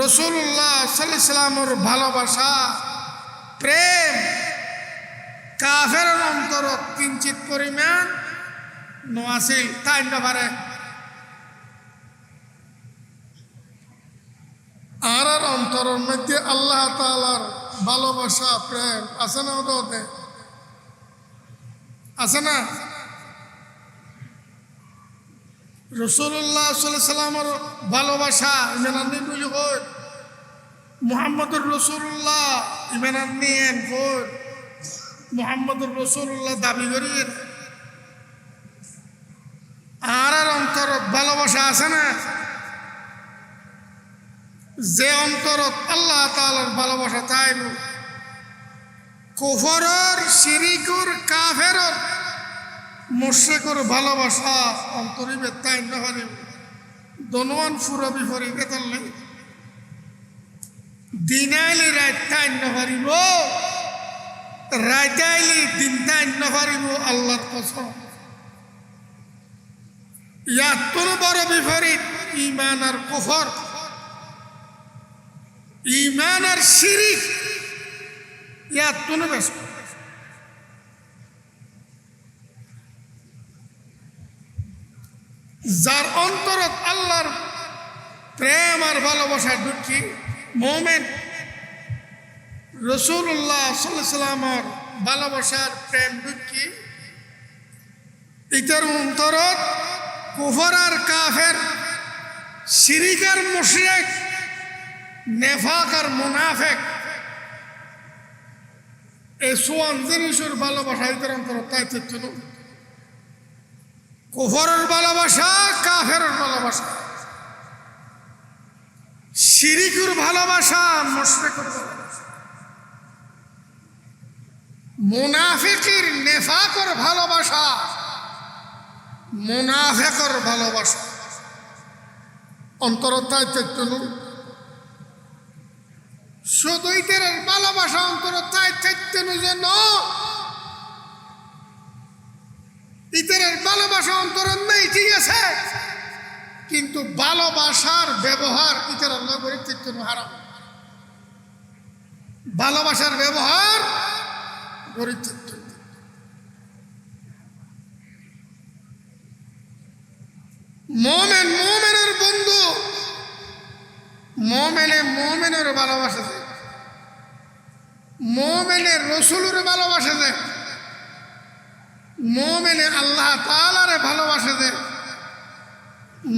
Speaker 1: রসুল্লাহ সাল্লাল্লাহু আলাইহি সাল্লামের ভালোবাসা প্রেম কাফের অন্তরত কিঞ্চিত পরিমাণ নয়াছিল। তাই না পারে আর অন্তরের মধ্যে আল্লাহ তাআলার ভালোবাসা প্রেম আছে না? ওদের আছে না? রসুল্লাহ সাল্লাল্লাহু আলাইহি সাল্লামের ভালোবাসা ইমান আননি বলি কই, মুহাম্মদুর রসুল্লাহ ইমান আননি এন কই, মুহাম্মদুর রসুল্লাহ দাবি করি আর অন্তরত ভালোবাসা আছে না? যে অন্তরত আল্লাহ তাআলার ভালোবাসা তাই কুফরর, শিরিকুর, কাফেরর, মুশরিকুর ভালোবাসা অন্তরিবে তাই না পারিব দনওয়ান ফুরা বিফরি বেতলে দিনাইলি রাত তাই না পারিব, রাইতাইলি দিন তাই না পারিব আল্লাহর কসম। ইয়াত তোর বড় বিপরীত ঈমান আর কুফর, ঈমান আর শিরিক, ইয়াত তোর বেশ যার অন্তরত আল্লাহর প্রেম আর ভালোবাসা ঢুকি মোমেন, রসুল্লাহ সাল্লাল্লাহু আলাইহি সাল্লামের ভালোবাসার প্রেম ঢুকি ইতার অন্তরত কুফর আর কাফের, শিরিক আর মুশরিক, নেফাক আর মুনাফিক, এই সোয়ান জিনিসের ভালোবাসা ইতার অন্তরত তাই ছিল। কুফরের ভালোবাসা, কাফেরের ভালোবাসা, শিরিকের ভালোবাসা, মুশরিকের ভালোবাসা, মুনাফিকের নেফাকের ভালোবাসা, মুনাফিকের ভালোবাসা অন্তরতায় তেতন শুধু ইতের ভালোবাসা অন্তরতায় তেতন যেন ইতরের ভালোবাসা অন্তরণ নেই, ঠিক আছে, কিন্তু ভালোবাসার ব্যবহার ইতরের নগরীর চিত্ত হারাম, ভালোবাসার ব্যবহার গরিব চিত্ত। মোমেন মোমেনের বন্ধু, মোমেনে মোমেনের ভালোবাসা দেয়, মোমেনের রসুলের ভালোবাসা দেয়, মোমেনে আল্লাহ তাআলারে ভালোবাসে দে,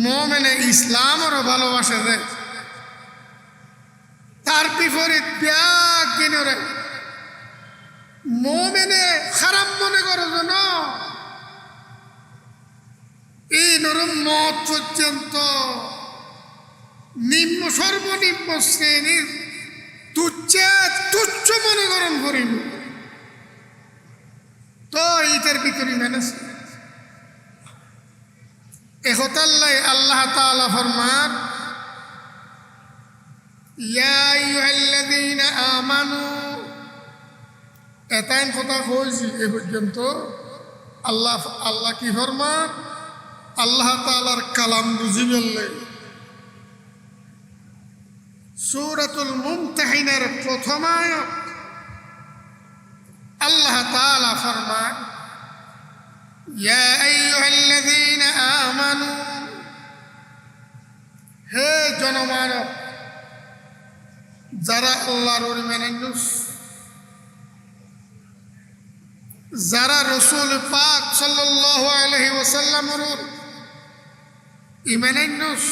Speaker 1: মোমেনে ইসলামেরও ভালোবাসে দে। তার বিপরীত ব্যাগ কিনরে মোমেনে খারাপ মনে করো যেন এই নরম মত পর্যন্ত নিম্ন সর্বনিম্ন শ্রেণীর তুচ্ছ মনে করণ করিব, তো ইতের ভিতরে মেনেছে এহতাল্লাই আল্লাহ তাআলা ফরমান, ইয়া আইয়ুহাল্লাযীনা আমানু, এতাইন কথা কইছি এ পর্যন্ত। আল্লাহ কি ফরমান? আল্লাহ তাআলার কালাম বুঝি বললে সূরাতুল মুমতাহিনার প্রথম আয়াত আল্লাহ তাআলা ফরমান, ইয়া আইয়ুহাল্লাযীনা আমানু, হে জনমানব যারা আল্লাহর মেনেনুস, যারা রসুল পাক সাল্লাল্লাহু আলাইহি ওয়াসাল্লামের ইমানান্নুস,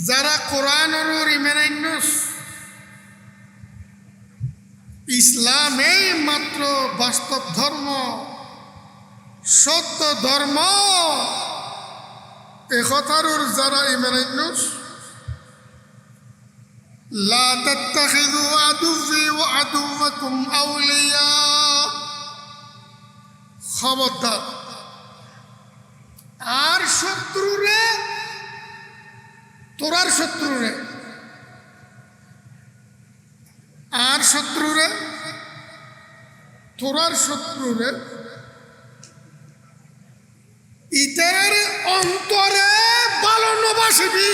Speaker 1: যারা কোরআনের ইমানান্নুস, ইসলামেই মাত্র বাস্তব ধর্ম, সত্য ধর্ম এ কথারুর যারা ইমানাইনুস লা তাত্তাখিযু আদুওয়ি ওয়া আদুওয়াকুম আউলিয়া, খবরদার আর শত্রুরে তোরার শত্রুরে আর শত্রুরে তোরার শত্রুরে ইতের অন্তরে ভালো নবাসিবি।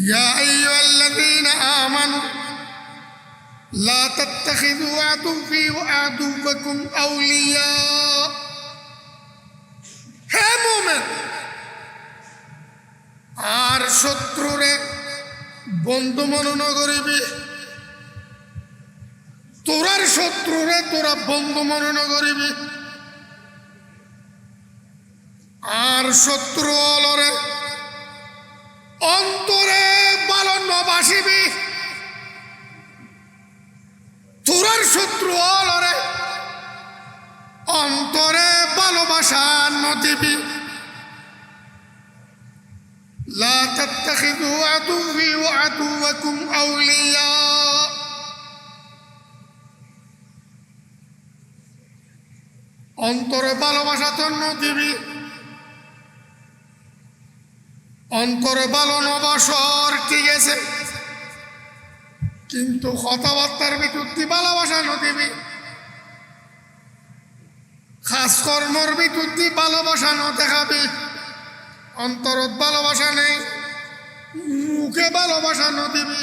Speaker 1: ইয়া আইয়ুহাল্লাযীনা আমানু লা তাত্তাখিযু আদুওয়ি ওয়া আদুওয়াকুম আউলিয়া, হে মুমিন আর শত্রুরে বন্ধু মনে করিবি। তোরার শত্রুরে তোরা বন্ধু মনে করিবি, আর শত্রু অলরে অন্তরে ভালো নবাসিবি। তোরার শত্রু অলরে অন্তরে ভালোবাসা নদিবি। লা তাত্তাখিযু আদুওয়ি ওয়া আদুওয়াকুম আউলিয়া, অন্তরে ভালোবাসা তো নদিবি। অন্তরে ভালো নবাসর ঠিক আছে, কিন্তু কথাবার্তার ভিতর দিয়ে ভালোবাসা নদিবি। খাস কর্মর ভিতর দিয়ে ভালোবাসা ন দেখাবি। অন্তরত ভালোবাসা নেই, মুখে ভালোবাসা ন দিবি।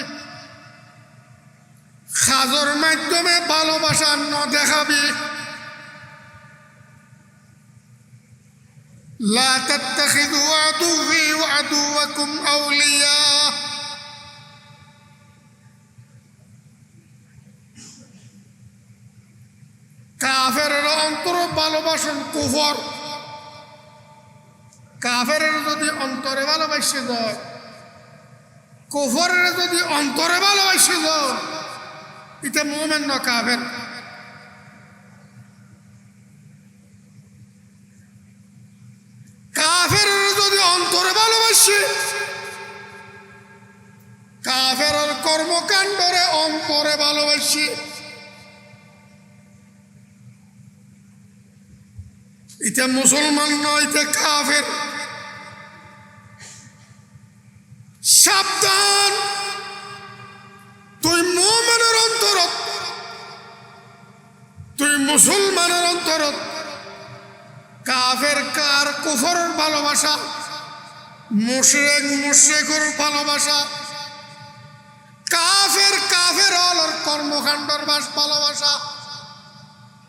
Speaker 1: খাজর মাধ্যমে ভালোবাসা ন দেখাবি। লা তাত্তাখিযু আদুওয়ি ওয়া আদুওয়াকুম আউলিয়া, কাফেরের অন্তর ভালোবাসন কুফর। কাফেরের যদি অন্তরে ভালোবাসে যায়, কুফরের যদি অন্তরে ভালোবাসে যায়, এটা মুমিন না কাফের। কাফেরের যদি অন্তরে ভালোবাসে, কাফেরের কর্মকাণ্ডরে অন্তরে ভালোবাসে, এটা মুসলমান নয়, এটা কাফের। সাবধান, তুই মুমিনের অন্তরত, তুই মুসলমানের অন্তরত কাফের কার কুফরের ভালোবাসা, মুশরিক মুশরিকের ভালোবাসা, কাফের কাফের অলর কর্মকাণ্ডর ভালোবাসা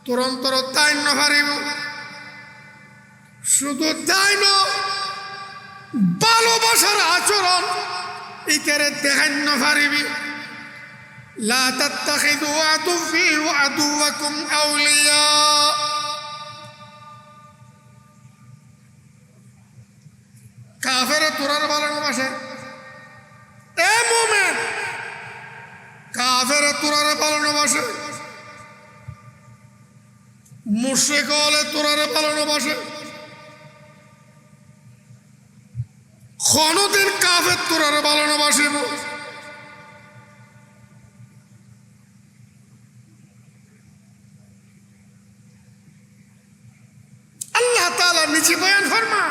Speaker 1: তোর অন্তরত তাই না পারিব। শুধু তাই না, ভালোবাসার আচরণ ইতারে দেখাই না পারিবি। লা তাত্তাখিযু আদুওয়ি ওয়া আদুওয়াকুম আউলিয়া, কাফের তোরার ভালোবাসে এ মুমিন, কাফের তোরার ভালোবাসে, মুশরিক হলে তোরার ভালোবাসে। কোনদিন কাফের তোরার ভালোবাসিব। আল্লাহ তাআলা নিচে বয়ান ফরমা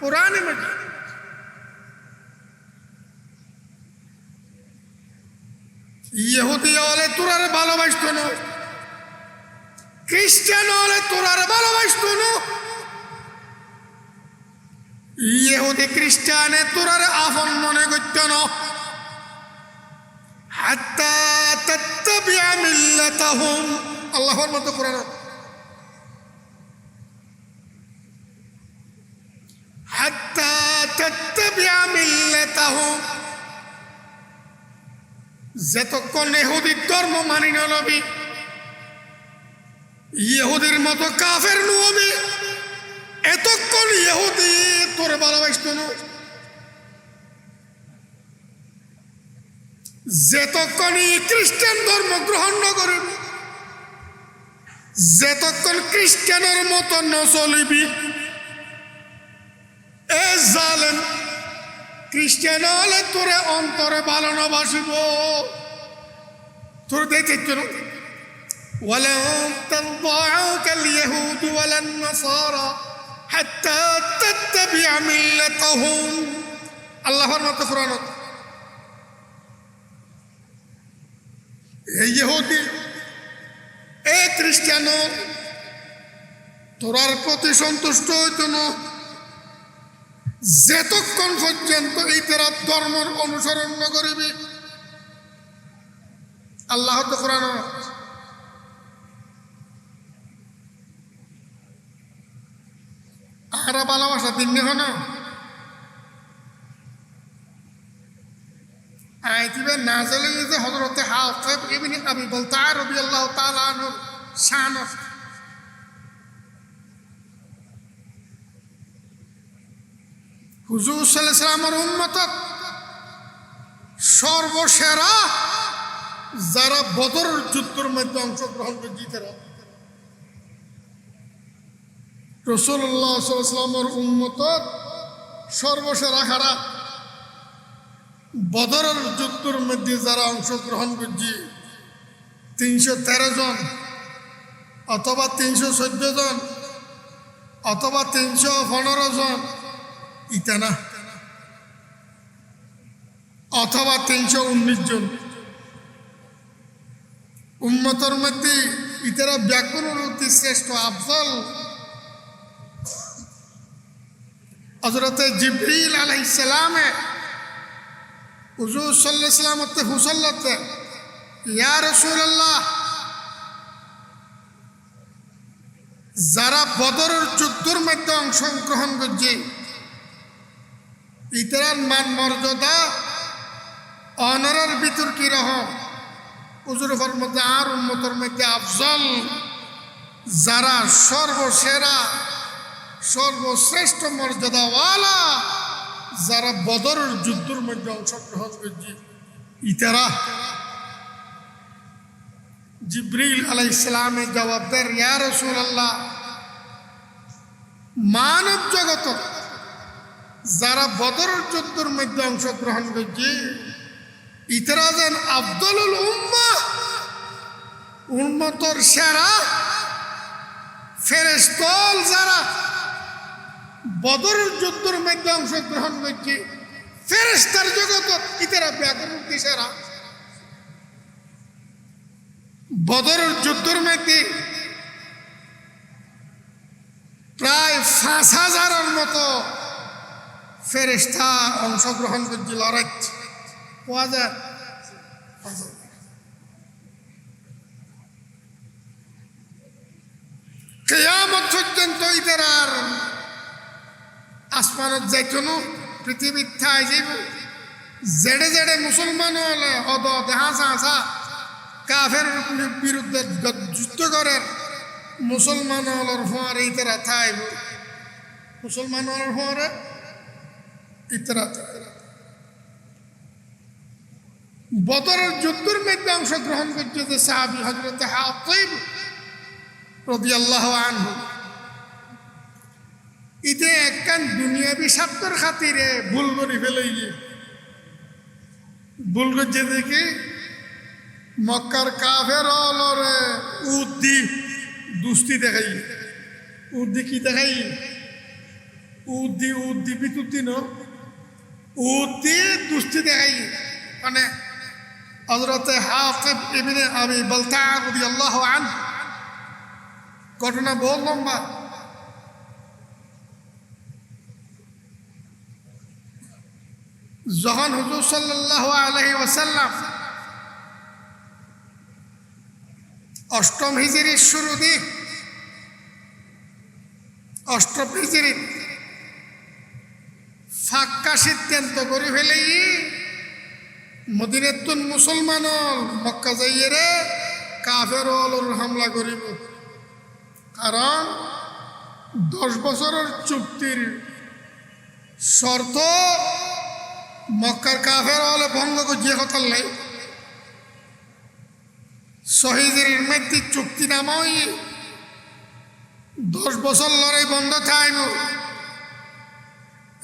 Speaker 1: কোরআনে মাজিদ, ইহুদি হলে তোরার ভালোবাসতো না, খ্রিস্টান হলে তোরার ভালোবাসতো না, ইহুদি খ্রিস্টানে তোরার আপন মনে করত না। হাত্তা তাত্তাবিআ মিল্লাতাহুম, আল্লাহর মতো কোরআন, হাত্তা তাত্তাবিআ মিল্লাতাহুম, যতক্ষণ ইহুদি ধর্ম মানি না লবি, ইহুদির মতো কাফের নবি, এতক্ষণ ইহুদি তোর ভালোবাসত না। যেতক্ষণই খ্রিস্টান ধর্ম গ্রহণ নকরিবি, যেতক্ষণ খ্রিস্টানের মতো নচলিবি, এ জালেম খ্রিস্টান হলে তোরে অন্তরে ভালো নবাসিব, তোর দেখে ولن ترضى عنك اليهود ولا النصارى حتى تتبع ملتهم আল্লাহর মতো কোরআন এই ইহুদি এই খ্রিস্টান তোরার প্রতি সন্তুষ্ট হইত না যেতক্ষণ পর্যন্ত এই তারা ধর্মের অনুসরণ না করিবি। আল্লাহ তো কোরআন আরা ভালোবাসা দিন হন আইতিবে নাজলে যে হযরতে হাফিজ ইবনে আবি বালতাআ রাদিয়াল্লাহু তাআলা আনহু শান হুজুর সাল্লাল্লাহু আলাইহি ওয়াসাল্লামের উম্মত সর্বসেরা যারা বদরের যুদ্ধের মধ্যে অংশগ্রহণ করে জিতেরা রাসূলুল্লাহ সাল্লাল্লাহু আলাইহি ওয়াসাল্লামের উম্মত সর্বসেরা খারাপ বদরের যুদ্ধের মধ্যে যারা অংশগ্রহণ করছে 313 জন অথবা 314 জন অথবা 315 জন ইতা না অথবা 319 জন উম্মতের মধ্যে ইতারা ব্যাকরণ অতি শ্রেষ্ঠ আফজল হযরতে জিবরিল আলাইহিস সালামে হুজুর সাল্লাল্লাহু আলাইহি ওয়াসাল্লাম হুসাল্লাতে ইয়া রাসূলুল্লাহ যারা বদরের যুদ্ধের মধ্যে অংশগ্রহণ করছে ইতারার মান মর্যাদা অনারের ভিতর কি রকম হুজুরের মধ্যে আর উম্মতের মধ্যে আফজল যারা সর্বসেরা সর্বশ্রেষ্ঠ মর্যাদাওয়ালা যারা বদরের যুদ্ধের মধ্যে অংশগ্রহণ করছে ইতারা জিবরিল আলাইহিস সালামের জবাব দেন ইয়া রাসূলুল্লাহ মানব জগত যারা বদরের যুদ্ধের মধ্যে অংশগ্রহণ করছে ইতারা যেন আফদলুল উম্মাহ উম্মতের সেরা ফেরেশতল যারা বদরের যুদ্ধের মধ্যে অংশগ্রহণ করছে ফেরেশতার জগত ইতারা ব্যাকরণ সেরা বদরের যুদ্ধের মধ্যে প্রায় 5000-এর মতো ফেরেশতা অংশগ্রহণ করছে লড়াই পাওয়া যায় কিয়ামত পর্যন্ত ইতারার আসমানত যাইত না পৃথিবীর ঠাই যাইব জেডে জেডে মুসলমান হলে অদ হাসা হাসা কাফের বিরুদ্ধে যুদ্ধ করেন মুসলমান হলের ফোয়ারে ইতারা থাইব মুসলমান হলের ফোয়ারে ইতারা বদরের যুদ্ধের মধ্যে অংশগ্রহণ করছে যে সাহাবী হযরত হাতিব রাদিয়াল্লাহু আনহু ইতে একখান দুনিয়াবি স্বার্থের খাতিরে ভুল করে ফেলে ভুল করছে দেখি মক্কার কাফের অলরে উদ্দি দুস্তি দেখাই উদ্দি কি দেখাই উদ্দি বিতুদ্দি ন উদ্দি দুস্তি দেখাই মানে হযরতে হাফিজ ইবনে আবি বালতাআ রাদিয়াল্লাহু আনহু ঘটনা বহু লম্বা যখন হুজুর সাল্লাল্লাহু আলাইহি ওয়াসাল্লাম অষ্টম হিজরির শুরু দিক অষ্টম হিজরি ফাক্কা সিদ্ধান্ত করে ফেলেই মদিনাতুন মুসলমান মক্কা যাইয়ে রে কাফের হামলা করিব কারণ 10 বছরের চুক্তির শর্ত মক্কার কাফের হলে ভঙ্গ করছে কথা নাই শহীদের মধ্যে চুক্তি নামাই 10 বছর লড়াই বন্ধ থাইব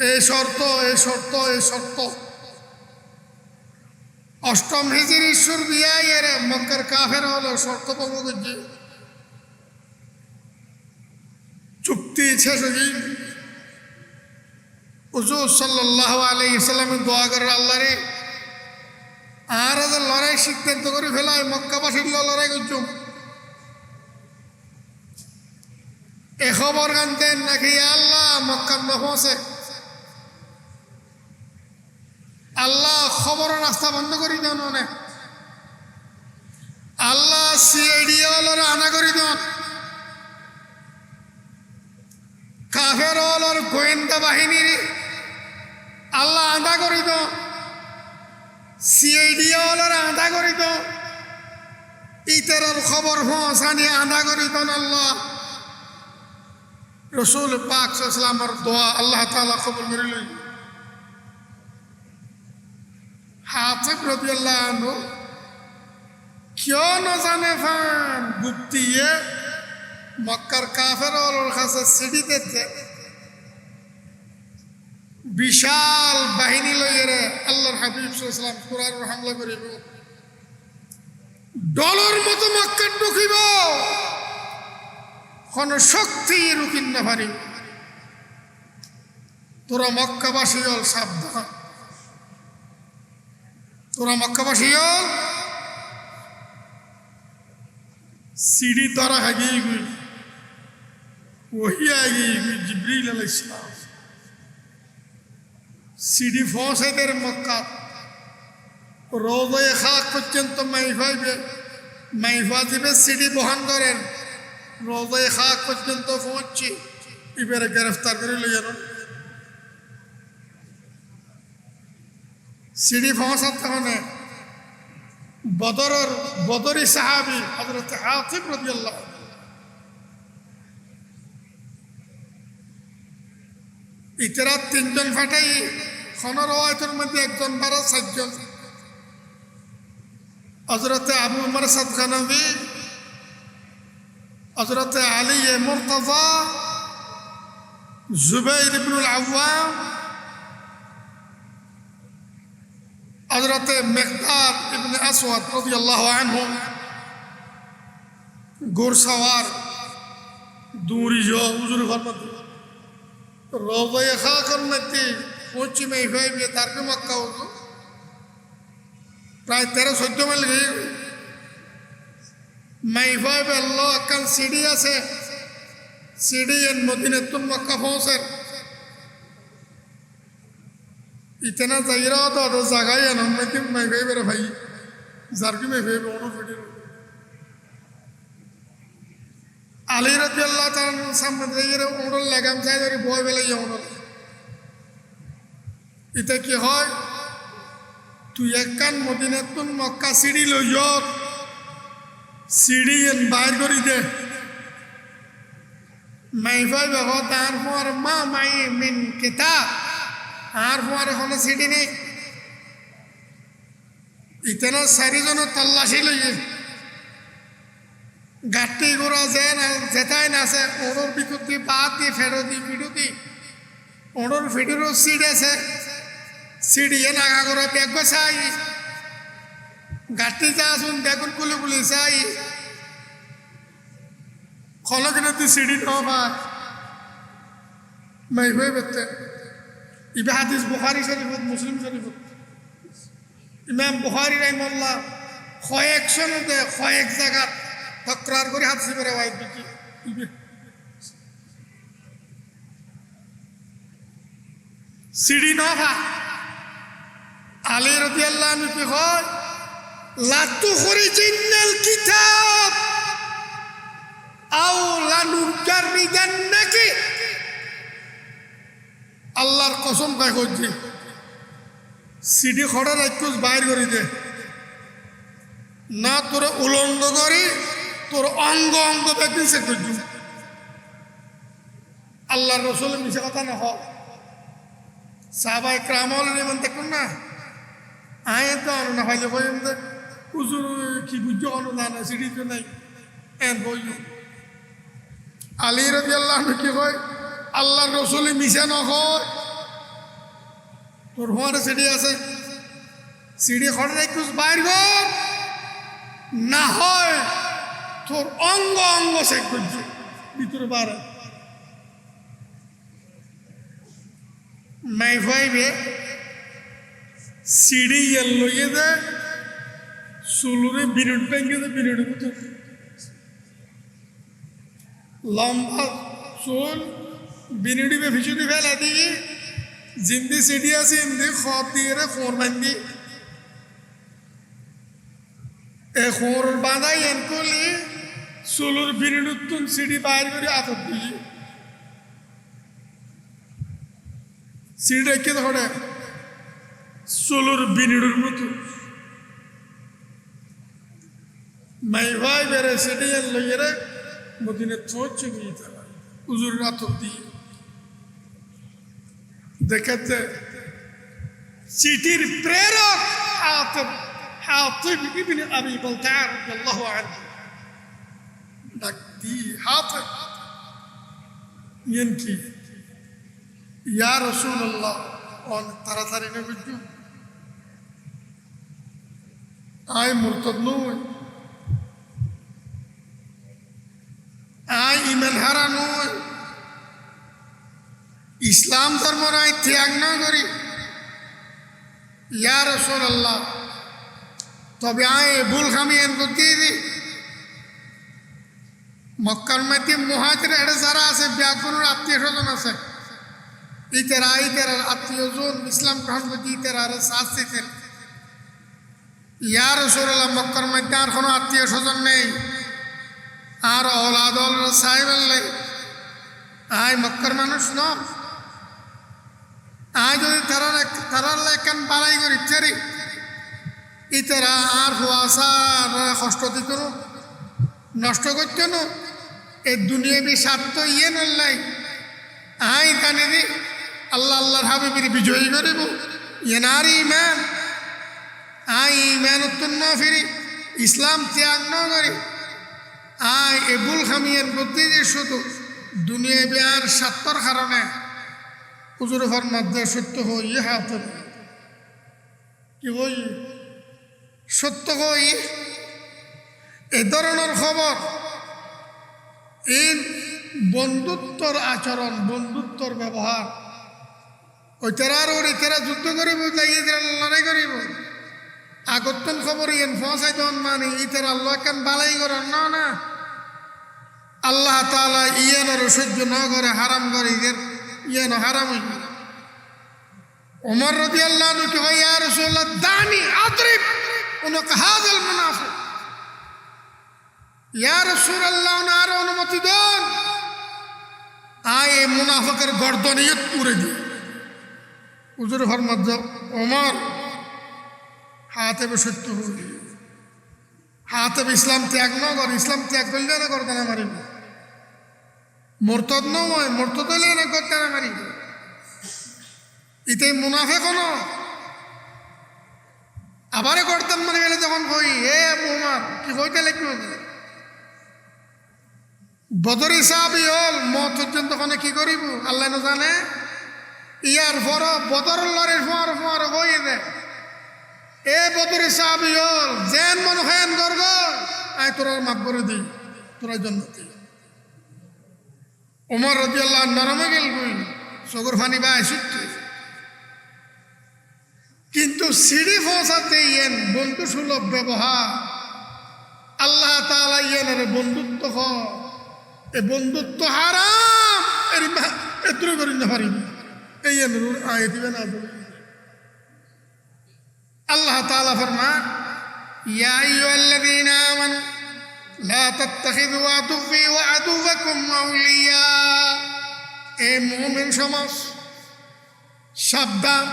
Speaker 1: এই শর্ত এই শর্ত এই শর্ত অষ্টম হিজরি সুরবিয়ায় এর মক্কার কাফের হলো শর্ত ভঙ্গ করছে চুক্তি শেষ হয়ে হুজুর সাল্লাল্লাহু আলাইহি ওয়াসাল্লাম দোয়া করে আল্লাহ রে আর লড়াই সিদ্ধান্ত করে ফেলায় মক্কাবাসীর লড়াই করছুম এ খবর আনতেন নাকি আল্লাহ মক্কার নহসে আল্লাহ খবর রাস্তা বন্ধ করি দেন অনেক আল্লাহ সিআইডি ওয়ালার আনা করি দেন কাফের ওয়ালার গোয়েন্দা বাহিনীর আল্লাহ আদা করি দেন সিআইডি ওয়ালার আদা করি দেন ইতরের খবর পৌঁছানি আদা করি দেন আল্লাহ রসুল পাক সাল্লাল্লাহু দোয়া আল্লাহ তাআলা কবুল করে লই হাতিব রাদিয়াল্লাহু আনহু क्यों न जाने फान गुप्तिये मक्कार काफिर और खासा सिटी देते विशाल बाहिनी लगे अल्लाह हबीब सल्लल्लाहु कुरान हमला करिब डॉलर मत मक्कार ढुकिब कोन शक्ति रुकिन ना पारिब তোরা মক্কাবাসী হল সাবধান তোরা মক্কাবাসী হল सीढ़ी तारा हगी हुई वही आएगी जिब्रील अलैहिस्सलाम सीढ़ी फौसे तेरे मक्का रोज़े खाक पर्यंत महफाज सीढ़ी बहन करें रोज़े खाक पर्यंत पहुंची इबारे गिरफ्तार कर लिया सीढ़ी फौसा तखने बदरी साहाबी हजरत हातिब রাদিয়াল্লাহু इतरा 3 জন ফাটাই খনর রওয়ায়াতের মধ্যে একজন বারা 7 জন হযরত আবু উমর সাদখানভী হযরত আলী মুরতাজা জুবাইর ইবনে আল-আওয়াম हजरत मेकदाद इब्ने असवद रदियल्लाहु अन्हु घुड़सवार दूरी जो हुजूर फरमाते रोज़े खाकर मती पहुंची में भाई भी तार पे मक्का हो प्राय 13-14 माइल गई मैं भाई पे अल्लाह कल सीढ़िया से सीढ़ी मदीना तुम मक्का पहुंचे इतना जाहिरा होता तो जगह है ना मैं गई मेरे भाई जारकी में भाई ओनर वीडियो अली রাদিয়াল্লাহু তাআলা সামনে দিয়ে ওনর লাগাম চাই ধরে বয় বেলে ওনর এটা কি হয় তুই একখান মদিনাতুন মক্কা সিঁড়ি লইয় সিঁড়ি এন বাইর করি দে মাই ভাই বাবা তার পর মা মাই মিন কিতাব আর পরে কোনো সিটি নেই ইতেনা 4 জন তল্লাশি লইয়ে গাটি গোড়া যেতাই না আছে ওর বিকুতি বাদ দিয়ে ফেরতি ফিডুতি ওর ফিডুরও সিট আছে সিডিয়ে নাগা করে ব্যাগ বসাই গাটি যা আসুন বেগুন কুলি কুলি চাই খলকিনে তুই সিডি নবা মাই হয়ে বেতে ইবে হাদিস বুখারী শরীফত মুসলিম শরীফত ইমাম বুখারী রাহিমাহুল্লাহ কয়েক সনদে কয়েক জায়গা তকরার করে হাদিস করে ওয়াইদ দিছি ইবে সিডি নভা আলী রাদিয়াল্লাহু আনহু কি হয় লা তুখরিজিনাল কিতাব আও লানুকাররিদান্নাকি আল্লাহর কসম খাই করছি সিডি খড়া রাখুস বাইর করে দে না তোর উলঙ্গ করি তোর অঙ্গ অঙ্গ ব্যক্তি সে করছু আল্লাহর রসুল মিশে কথা না হয় সাহাবায়ে কেরাম দেখুন না আয় তো না ভাইলে কই হুজুর কি বুঝছো অনুদান সিঁড়ি তো নাই এন বই আলী রাদিয়াল্লাহু আনহু কি কয় আল্লাহর রাসূল মিছা নকয় তোর হওয়ার সিঁড়ি আছে সিঁড়ি খড়ে একটু বাইর কর না হয় তোর অঙ্গ অঙ্গ শেখ করছে ভিতরে বারে মাই ভাইবে সিঁড়ি লইয়ে দে সুলুরে বিরুট ব্যাঙ্গে দে বিরুট মতো লম্বা চুল বিনুড়ি ভিচুনি ফেলা দিয়ে জিন্দি সিঁড়ি আছে এমনি খপ দিয়ে রে খোর বান্ধি এ খোর বাঁধাই এন করলি চুলুর বিনুড়ুতুন সিঁড়ি বাইর করে আতর দিয়ে সিঁড়ি রেখে ধরে চুলুর বিনুড়ুর মতো মাই ভাই বেড়ে সিঁড়ি এন লইয়ে রে মদিনে ছোট গিয়ে তারা উজুর আতর দিয়ে দেখাতে চিঠির প্রেরক হাতিব ইবনে আবি বালতাআ রাদিয়াল্লাহু আনহু ডাকতি হাতিব ইয়ান কি ইয়া রাসূলুল্লাহ অন তাড়াতাড়ি না বুঝছো আই মুরতাদ নই আই ইমান হারা নই ইসলাম ধর্ম নাই ত্যাগ না করি ইয়া রাসূলুল্লাহ তবে আয় ভুল খামি এন করতে দি মক্কার মধ্যে মুহাজির এড়ে যারা আছে ব্যাকুর আত্মীয় স্বজন আছে ইতেরা আত্মীয় জন ইসলাম গ্রহণ করতে ইতেরা সাথ দিতেন ইয়া রাসূলুল্লাহ মক্কার মধ্যে আর কোনো আত্মীয় স্বজন নেই আর ওলাদ সাহেব আয় মক্কার মানুষ ন আয় যদি তারার লেখান বাড়াই করি চারি ইতারা আর হুয়াশার কষ্ট দিত নষ্ট করতো না এই দুনিয়াবি স্বার্থ ইয়ে নল্লাই আয় কানে দি আল্লাহ আল্লাহর হাবিবের বিজয়ী করিব ইয়েনার ইমান আয় ইমান উত্তন্ন ফিরি ইসলাম ত্যাগ ন করি আয় এবুল খামিয়ের বুদ্ধি যে শুধু দুনিয়াবি আর স্বার্থর কারণে হুজুর মধ্যে সত্য হই হাত কি হই সত্য হই এ ধরনের খবর এই বন্ধুত্বর আচরণ বন্ধুত্বর ব্যবহার ওইটারা আর ওইটারা যুদ্ধ করিব লড়াই করিব আগতন খবর ইয়েন ফসাই দন মানে ইতার আল্লাহ কেন বালাই করেন না না আল্লাহ তাআলা ইয়ানোর সহ্য না করে হারাম করে ইয়ান হারাম হইল ওমর রাদিয়াল্লাহু আনহু কে ইয়া রাসূলুল্লাহ দানি আদরিব উনকা হাযাল মুনাফিক ইয়া রাসূলুল্লাহ ওনার অনুমতি দেন আয় মুনাফিকের গর্দন ইয়ত পুরে দি হুজুর ফরমাত ওমর হাতে সত্য হই হাতে ইসলাম ত্যাগ না কর ইসলাম ত্যাগ করলে না করতে না মারিব মুরতাদ নয় মুরতাদ হইলে না করতে না মারিব ইতে মুনাফিক না আবারে করতাম মারি গেলে যখন কই হে ওমর কি কইতে লাগবে বদরি সাহাবী হল মত পর্যন্ত কি করিব আল্লাহ না জানে ইয়ার পর বদর লড়ের পর হই দে এ বদরি সাহাবী হল যেন মন হেন গর্গ আয় তোর মাফ করে দিই তোর জন্নতি ওমর রাদিয়াল্লাহু আনহু নরমে গেল কই সগর ফানি বাই সুত্তি কিন্তু সিঁড়ি পৌঁছাতে ইয়েন বন্ধু সুলভ ব্যবহার আল্লাহ তাআলা ইয়েনের বন্ধুত্ব এ বন্ধুত্ব হারাম এত করি না পারি এই আয় দিবে না আল্লাহ তাআলা ফরমান ইয়া আইয়ুহাল্লাযীনা আমানু লা তাত্তাখিযু আদুওয়ি ওয়া আদুওয়াকুম আউলিয়া এ মুমিন সমাজ সাবধান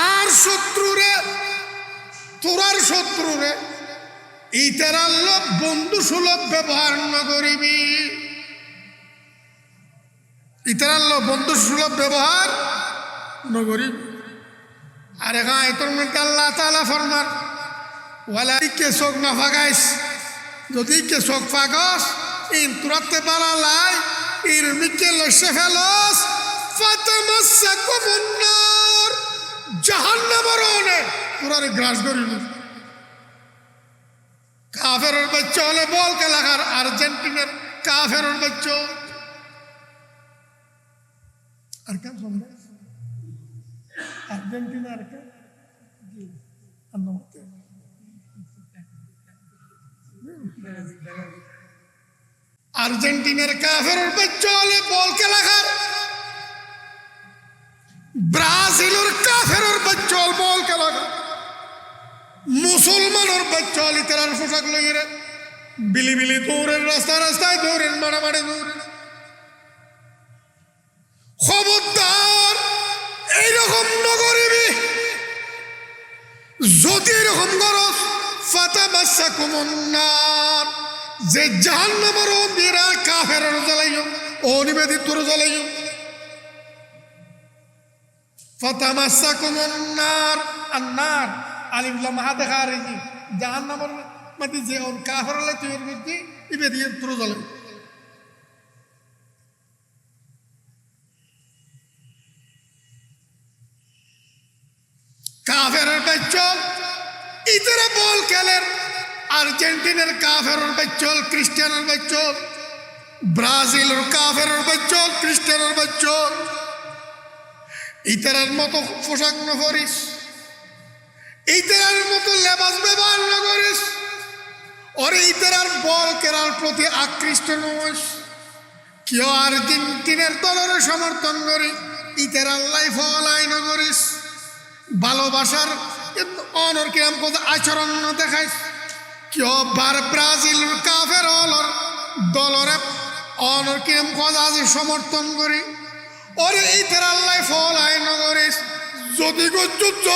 Speaker 1: আর শত্রুরে তোরার শত্রুরে ইতারার লোক বন্ধু সুলভ ব্যবহার না করিবি ইতারার লোক বন্ধু সুলভ ব্যবহার না করিবি আর এখানে তোর মধ্যে আল্লাহ তাআলা ফরমান ওয়ালা কেশক না ফাগাইস যদি কেশক ফাগস ইন তুরাতে বালালাই ইর মিকে লসে ফেলস ফাতামাসসাকুমুন নার জাহান্নামের ওনে পুরারে গ্রাস করিল কাফেরের বাচ্চা হলে বল খেলাকার আর্জেন্টিনার কাফেরের বাচ্চা আর কেন শুনবে আর্জেন্টিনা আর কেন আর্জেন্টিনার কাফেরের বাচ্চা হলে বল খেলাকার ব্রাজিলের কাফেরের বাচ্চা হল বল খেলাকার মুসলমানের বাচ্চা হল ইতারার পোশাক লইরে বিলি বিলি দৌড়েন রাস্তায় দৌড়েন মারামারি দৌড়েন খবরদার এইরকম নগরিবি যদি এরকম করস ফাতামাসসাকুমুন নার যে জাহান্নামের ওদিরা কাফেরের জ্বালাইও ও নিবেদিত জ্বালাইও ফাতামাসসাকুমুন নার আন্নার আলিফ লাম হা দেখা রেজি জাহান্নামের মধ্যে যে ওর কাফের হলে তুই এর মধ্যে নিবেদিত জ্বালাইও কাফেরের বাচ্চল ইতারা বল খেলেন আর্জেন্টিনার কাফেরের বাচ্চল খ্রিস্টানের বাচ্চল ব্রাজিলের কাফেরের বাচ্চল খ্রিস্টানের বাচ্চল ইতারার মতো পোশাক না করিস ইতারার মতো লেবাস ব্যবহার না করিস ওরে ইতারার বল খেলার প্রতি আকৃষ্ট নস কেউ আর্জেন্টিনার দলের সমর্থন করি ইতারার লাইফ হলাই না করিস ভালোবাসার অনর কিরাম কত আচরণ না দেখাইস কেউ বার ব্রাজিল কাফের অলর দলরে অনর কিরাম কত আজ সমর্থন করি ওরে ইতার আল্লাহ ফল আয় নগরিস যদি গজ্জুত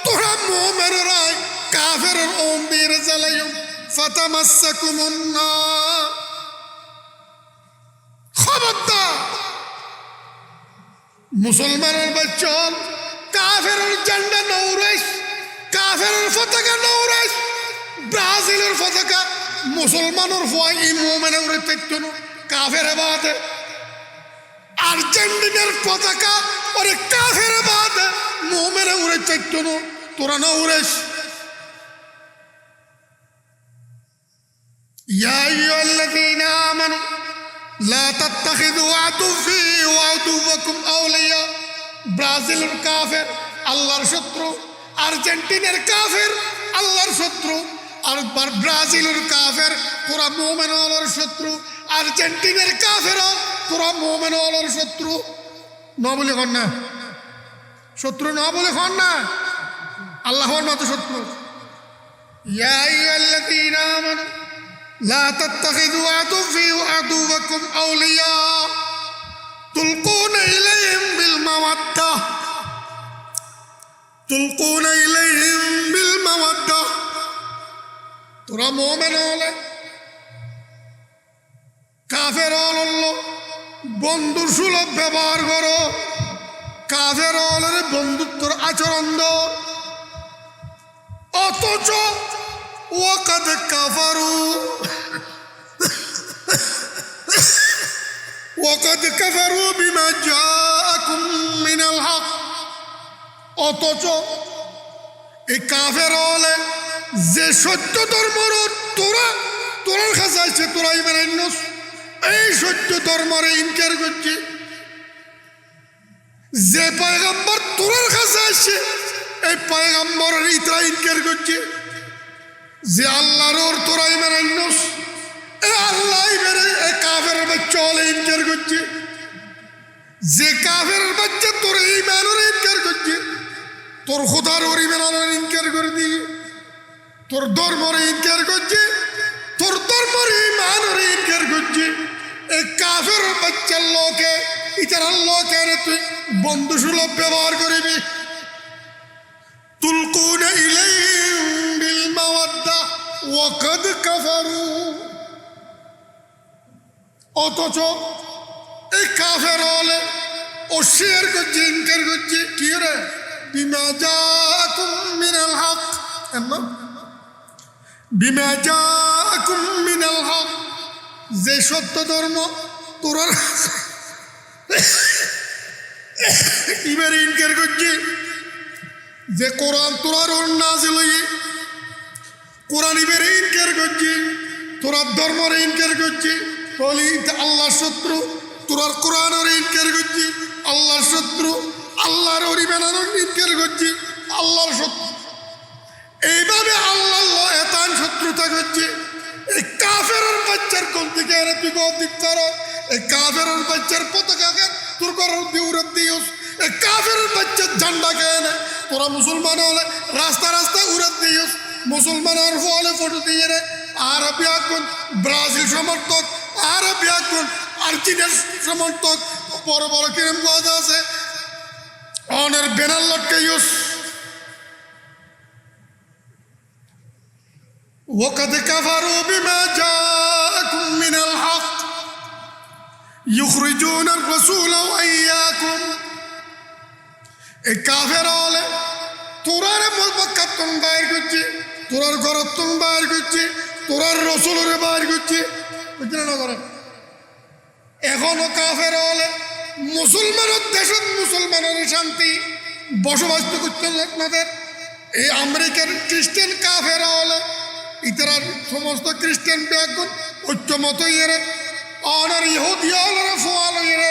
Speaker 1: তোরা মুমিনের রায় কাফের ওমবির জ্বালাইও ফাতামাসসাকুমুন নার খবরদার মুসলমানের বাচ্চন কাফেরের ঝান্ডা নৌরাইস কাফেরের পতাকা নৌরাইস ব্রাজিলের পতাকা মুসলমানের ফয় ই মুমিনের উড়ে তেতন কাফের বাদে আর্জেন্টিনার পতাকা ওরে কাফের বাদে মুমিনের উড়ে তেতন তোরা নৌরাইস ইয়া আইয়ুহাল্লাযীনা আমানু লা তাত্তাখিযু আদুফি ওয়া আদুওয়াকুম আওলিয়া ব্রাজিলের কাফের আল্লাহর শত্রু আর্জেন্টিনার কাফের আল্লাহর শত্রু আর ব্রাজিলের কাফের তোরা মুমিন আল্লাহর শত্রু আর্জেন্টিনার কাফের তোরা মুমিন আল্লাহর শত্রু ন বলে কন না শত্রু ন বলে কন না আল্লাহর মতো শত্রু ইয়া আইয়ুহাল্লাযীনা আমানু লা তাত্তাখিযু আদুফি ওয়া আদুওয়াকুম আওলিয়া তুলকুনা ইলাইহিম বিল মাওয়াদ্দাহ তুলকুনা ইলাইহিম বিল মাওয়াদ্দাহ তোরা মুমিন হলে কাফের হলো বন্ধু সুলভ ব্যবহার করো কাফের হলে বন্ধুত্বর আচরণ দো অথচ ওয়াকাদ কাফারু ওয়াকাদ কাফারু বিমা জাআকুম মিনাল হক অথচ এই কাফের হলে যে সত্য ধর্মর তোরার কাছে আসছে তোরাই বেরাইনস এই সত্য ধর্মরে ইনকার করছে যে পয়গম্বর তোরার কাছে আসছে এই পয়গম্বরের ইতরা ইনকার করছে যে আল্লাহর ওর তোরাই বেরাইনস এ আল্লাহ বেরে এ কাফের বাচ্চা হলে ইনকার করছে যে কাফের বাচ্চা তোর ঈমানের ইনকার করছে তোর খোদার ওর ঈমানের ইনকার করে দিয়ে তোর ধর্মের ইনকার করছে তোর ধর্মের ঈমানের ইনকার করছে এই কাফের বাচ্চার লোকে ইতার লোকে তুই বন্ধু সুলভ ব্যবহার করবি তুলকুনা ইলাইহিম বিল মাওয়াদ্দাহ ওয়াকাদ কাফারু অথচ এই কাফের হলে অস্বীকার করছে ইনকার করছে কি রে বিমা জাআকুম মিনাল হক এমন বিমা জাআকুম মিনাল হক, যে সত্য ধর্ম তোরার এবারে ইনকার করছে, যে কোরআন তোরার ওর নাজিল হইয়ে কোরআন এবারে ইনকার করছে, তোরার ধর্মরে ইনকার করছে, বলি আল্লাহর শত্রু, তোরার কোরআনের ইনকার করছে আল্লাহর শত্রু, আল্লাহর অরিমানের ইনকার করছে আল্লাহর শত্রু। এইভাবে আল্লাহ এতান শত্রুতা করছে। এই কাফেরের বাচ্চার কোন থেকে এনে তুই দিচ্ছার, এই কাফেরের বাচ্চার পতাকাকে তোর করার দিয়ে উড়ে দিওস, এই কাফেরের বাচ্চার ঝান্ডাকে এনে তোরা মুসলমান হলে রাস্তা রাস্তা উড়ে দিওস, মুসলমানের ফলে ফটো দিয়ে রে। আর এখন ব্রাজিল সমর্থক, আর এখন আর্জেন্টিনার সমর্থক, বড় বড় কিরম কথা আছে অনের ব্যানার লটকাইস। وقد كفروا بما جاءكم من الحق يخرجون الرسول وإياكم। এই কাফের হলে তোরার মক্কাতুন বাইর করছে, তোরার ঘরতুন বাইর করছে, তোরার রসুলের বাইর করছে, বুঝলেন না করে। এখনো কাফের হলে মুসলমানের দেশত মুসলমানের শান্তি বসবাস করছেন আপনাদের। এই আমেরিকার খ্রিস্টান কাফের হলে ইতার সমস্ত খ্রিস্টান ব্যাগুন ঐক্যমত ইয়ে অনার ইহুদিয়ালরা ফোয়াল ইয়ে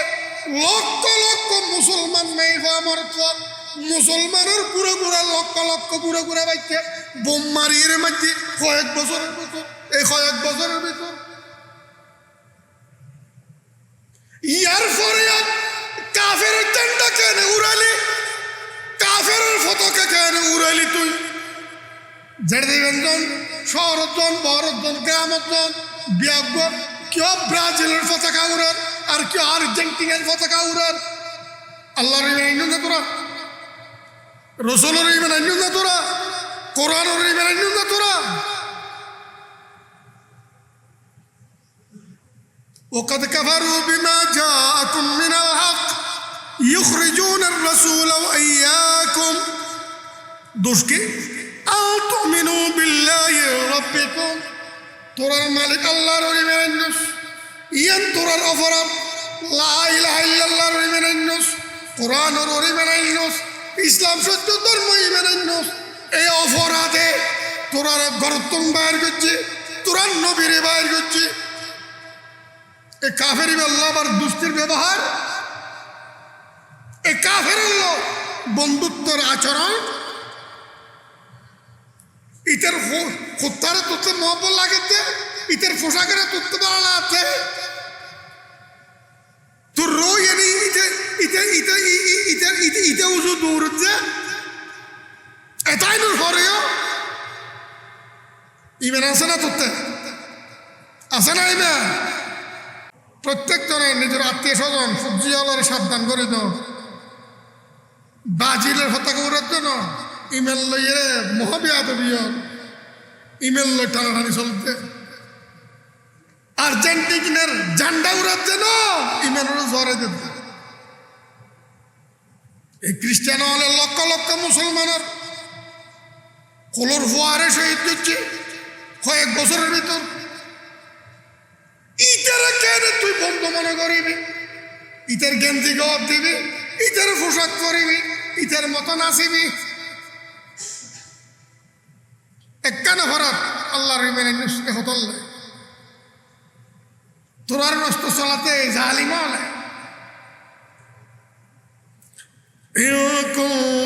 Speaker 1: লক্ষ লক্ষ মুসলমান মেয়ে আমার মুসলমানের পুরো পুরা লক্ষ লক্ষ পুরো পুরা বাচ্চা বোম মারিয়ে মাঝে কয়েক বছরের ভিতর, এই কয়েক বছরের ভিতর। ইয়ার পরে কাফের ঝান্ডা কেন উড়ালি, কাফের পতাকা কেন উড়ালি তুই? জেরদিবেন শহরজন বহরজন গ্রামজন বিয়াগ কেউ ব্রাজিলের পতাকা উড়ার আর কেউ আর্জেন্টিনার পতাকা উড়ার। আল্লাহর ইমান না তোরা, রসুলের ইমান না তোরা, কোরআনের ইমান না তোরা। وقد كفروا بما جاءكم من الحق يخرجون الرسول وإياكم দুষ্কে আও তুমিনু বিল্লাহি রাব্বিকুম, তোরার মালিক আল্লাহর ইমানুস ইয়ান তোরার অপরাধ লা ইলাহা ইল্লাল্লাহর ইমানুস, কোরআনের ইমানুস, ইসলাম সত্য ধর্ম ইমানুস। এই অপরাধে তোরার গরতুন বাইর করছে, তোরার নবীর বাইর করছে। এই কাফের আল্লাহ আবার দুষ্টির ব্যবহার, এই কাফের বন্ধুত্বর আচরণ, ইতার কুত্তারে তুলতে মহব্বত লাগেছে, ইতার পোশাকের তুলতে ভালো লাগছে। তোর রোই এনে ইতে উজু দৌড়ছে এটাই নূর হরেও ইমেন আছে না তোরতে আছে না? ইমেন প্রত্যেক জনের নিজের আত্মীয় স্বজন সবজি আলার সাবধান করে দাও। ব্রাজিলের পতাকা উড়ার জন্য ইমেল লইয়ে মহাবিয়াদবিয় ইমেল লই টানাটানি চলতে, আর্জেন্টিনার ঝান্ডা উড়ার জন্য ইমেলের জ্বরে যেতে। এই খ্রিস্টান হলে লক্ষ লক্ষ মুসলমানের কলর ফোয়ারে শহীদ হচ্ছে কয়েক বছরের ভিতর। ইটারে কেন তুই বন্ধ মনে করিবি? ইটার গেঞ্জি গপ দিবি, ইটার পোশাক করিবি, ইটার মতো নাচিবি। একখানা ভরাত আল্লাহর ইমানে হতল তোরার নষ্ট চলাতে জালিম হলে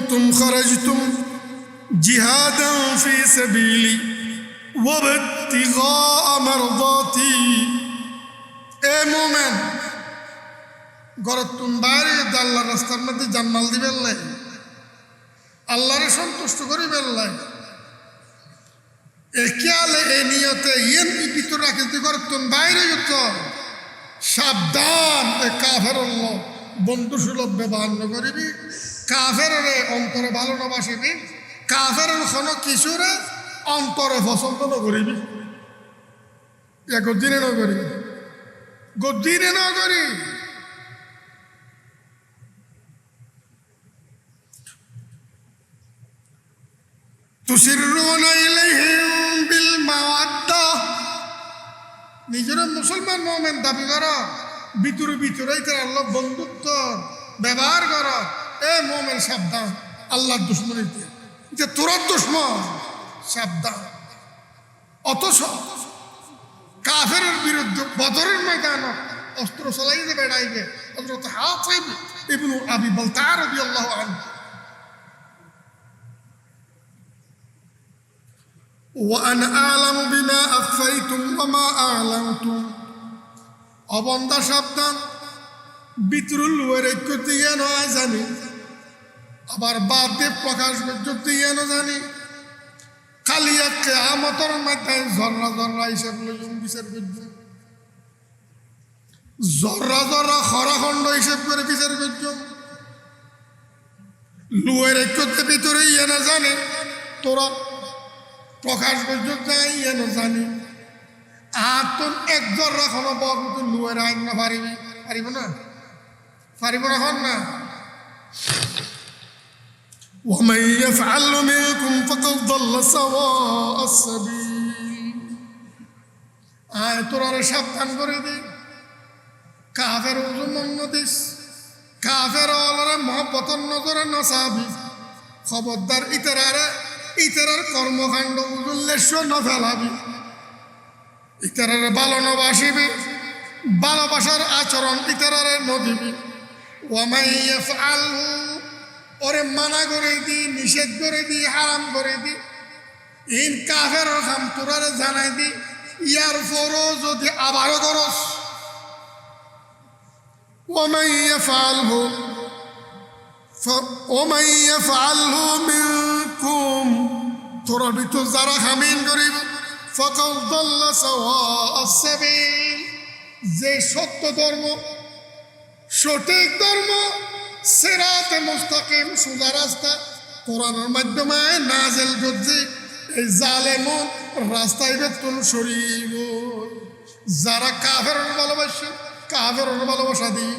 Speaker 1: তুম খরজতুম জিহাদান ফি সাবিলি ওয়াবতিগা মারদাতি। এ মোমেন গরতুন বাইরে আল্লাহর রাস্তার মধ্যে জানমাল দিবেন লাই, আল্লাহরে সন্তুষ্ট করিবেন লাই। এ খেয়ালে এই নিয়তে ইয়েন ভিতর রাখে তুই গরতুন বাইরে যুক্ত সাবধান। এ কাফের বন্ধু সুলভ ব্যবহার করিবি, কাফের অন্তরে ভালো না বাসিবি, কাফের কোনো কিছুরে অন্তরে পছন্দ ন করিবি। গদিনে ন করিবি, গদিনে ন করি। তুসিরুনা ইলাইহিম বিল মাওয়া নিজের মুসলমান মোমেন দাবি কর, ভিতরে ভিতরে আল্লাহ বন্ধুত্ব ব্যবহার কর, এ মোমেন সাবধান আল্লাহর দুশ্মনীতে, যে তোর দুশ্মন সাবধান। অথচ কাফের বিরুদ্ধে বদরের ময়দান অস্ত্র চলাইতে বেড়াইবে হযরত হাতিব ইবনে আবি বালতাআ রাদিয়াল্লাহু আনহু। وأنا أعلم بما أخفيتم وما أعلنتم। অবন্দা সাবধান, বিতরুল ওয়ারেকতে নয় জানি, আবার বাদে প্রকাশ করতে জানি। খালি কিয়ামতের মধ্যে জর্রা জর্রা হিসাব লইম বিচার করব, জর্রা জর্রা খরাখণ্ড হিসাব করে বিচার করব। ওয়ারেকতে ভিতরে না জানে, তোরা প্রকাশ করতে যাই জানি। আর তোর এক জর্রা কোনো বকুত লুয়ের আইন না পারিবি, পারিব না, পারিব না, হন না। ومن يفعل منكم فقد ضل سواء السبيل। তোরা সাবধান করে দি, কাফের উন্নতিস, কাফের অলরে মহব্বতন নজরে নসাবি। খবরদার ইতারার কর্মকাণ্ড উল্লেশ্য ন ফেলাবি, ইতারারে ভালো নবাসিবি, ভালোবাসার আচরণ ইতারারে নদিবি। ওয়ামাই ইয়াফআলহু, ওরে মানা করে দি, নিষেধ করে দি, হারাম করে দি, ইন কাফের কাম তোরারে জানাই দি, ইয়ার পরও যদি আবারও করস, ওয়ামাই ইয়াফআলহু ওয়ামাই ইয়াফআলহু মিনকুম, তোরা ভিতর যারা হামিন করিব, ফাকাদ দাল্লা সাওয়াআস সাবিল, যে সত্য ধর্ম, সঠিক ধর্ম, সিরাতে মুস্তাকিম, সোজা রাস্তা কোরআনের মাধ্যমে নাজিল করছে, এই জালেমুন রাস্তায় বেতুন সরিব। যারা কাফের ভালোবাসে, কাফের ভালোবাসা দিই,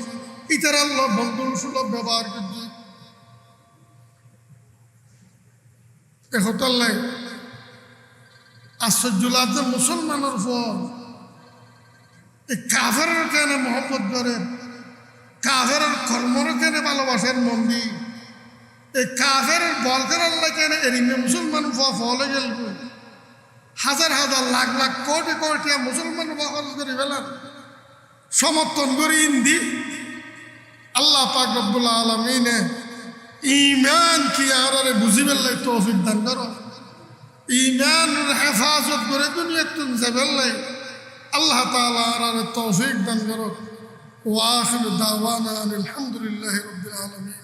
Speaker 1: ইতার আল্লাহ বন্ধু সুলভ ব্যবহার করছে। এহতাল্লাই আশ্চর্য লাগছে মুসলমানের পর এই কাফের কেন মহব্বত করেন, কাফের কর্মর কেন ভালোবাসার মন্দির, এই কাফের বলকের আল্লাহ কেন এরিমে মুসলমান ফলে গেল, হাজার হাজার লাখ লাখ কোটি কোটি মুসলমান খরচ করে ফেলার সমর্থন করে ইন্দি। আল্লাহ পাক রব্বুল আলামিনে ইমান কি আর বুঝি ফেললাই তৌফিক দান করো, ইমান হেফাজত করে দুনিয়া তুম যাবেল্লাই আল্লাহ তাআলা আর তৌফিক দান করো। ওয়া আখিরু দাওয়ানা আলহামদুলিল্লাহি রাব্বিল আলামিন।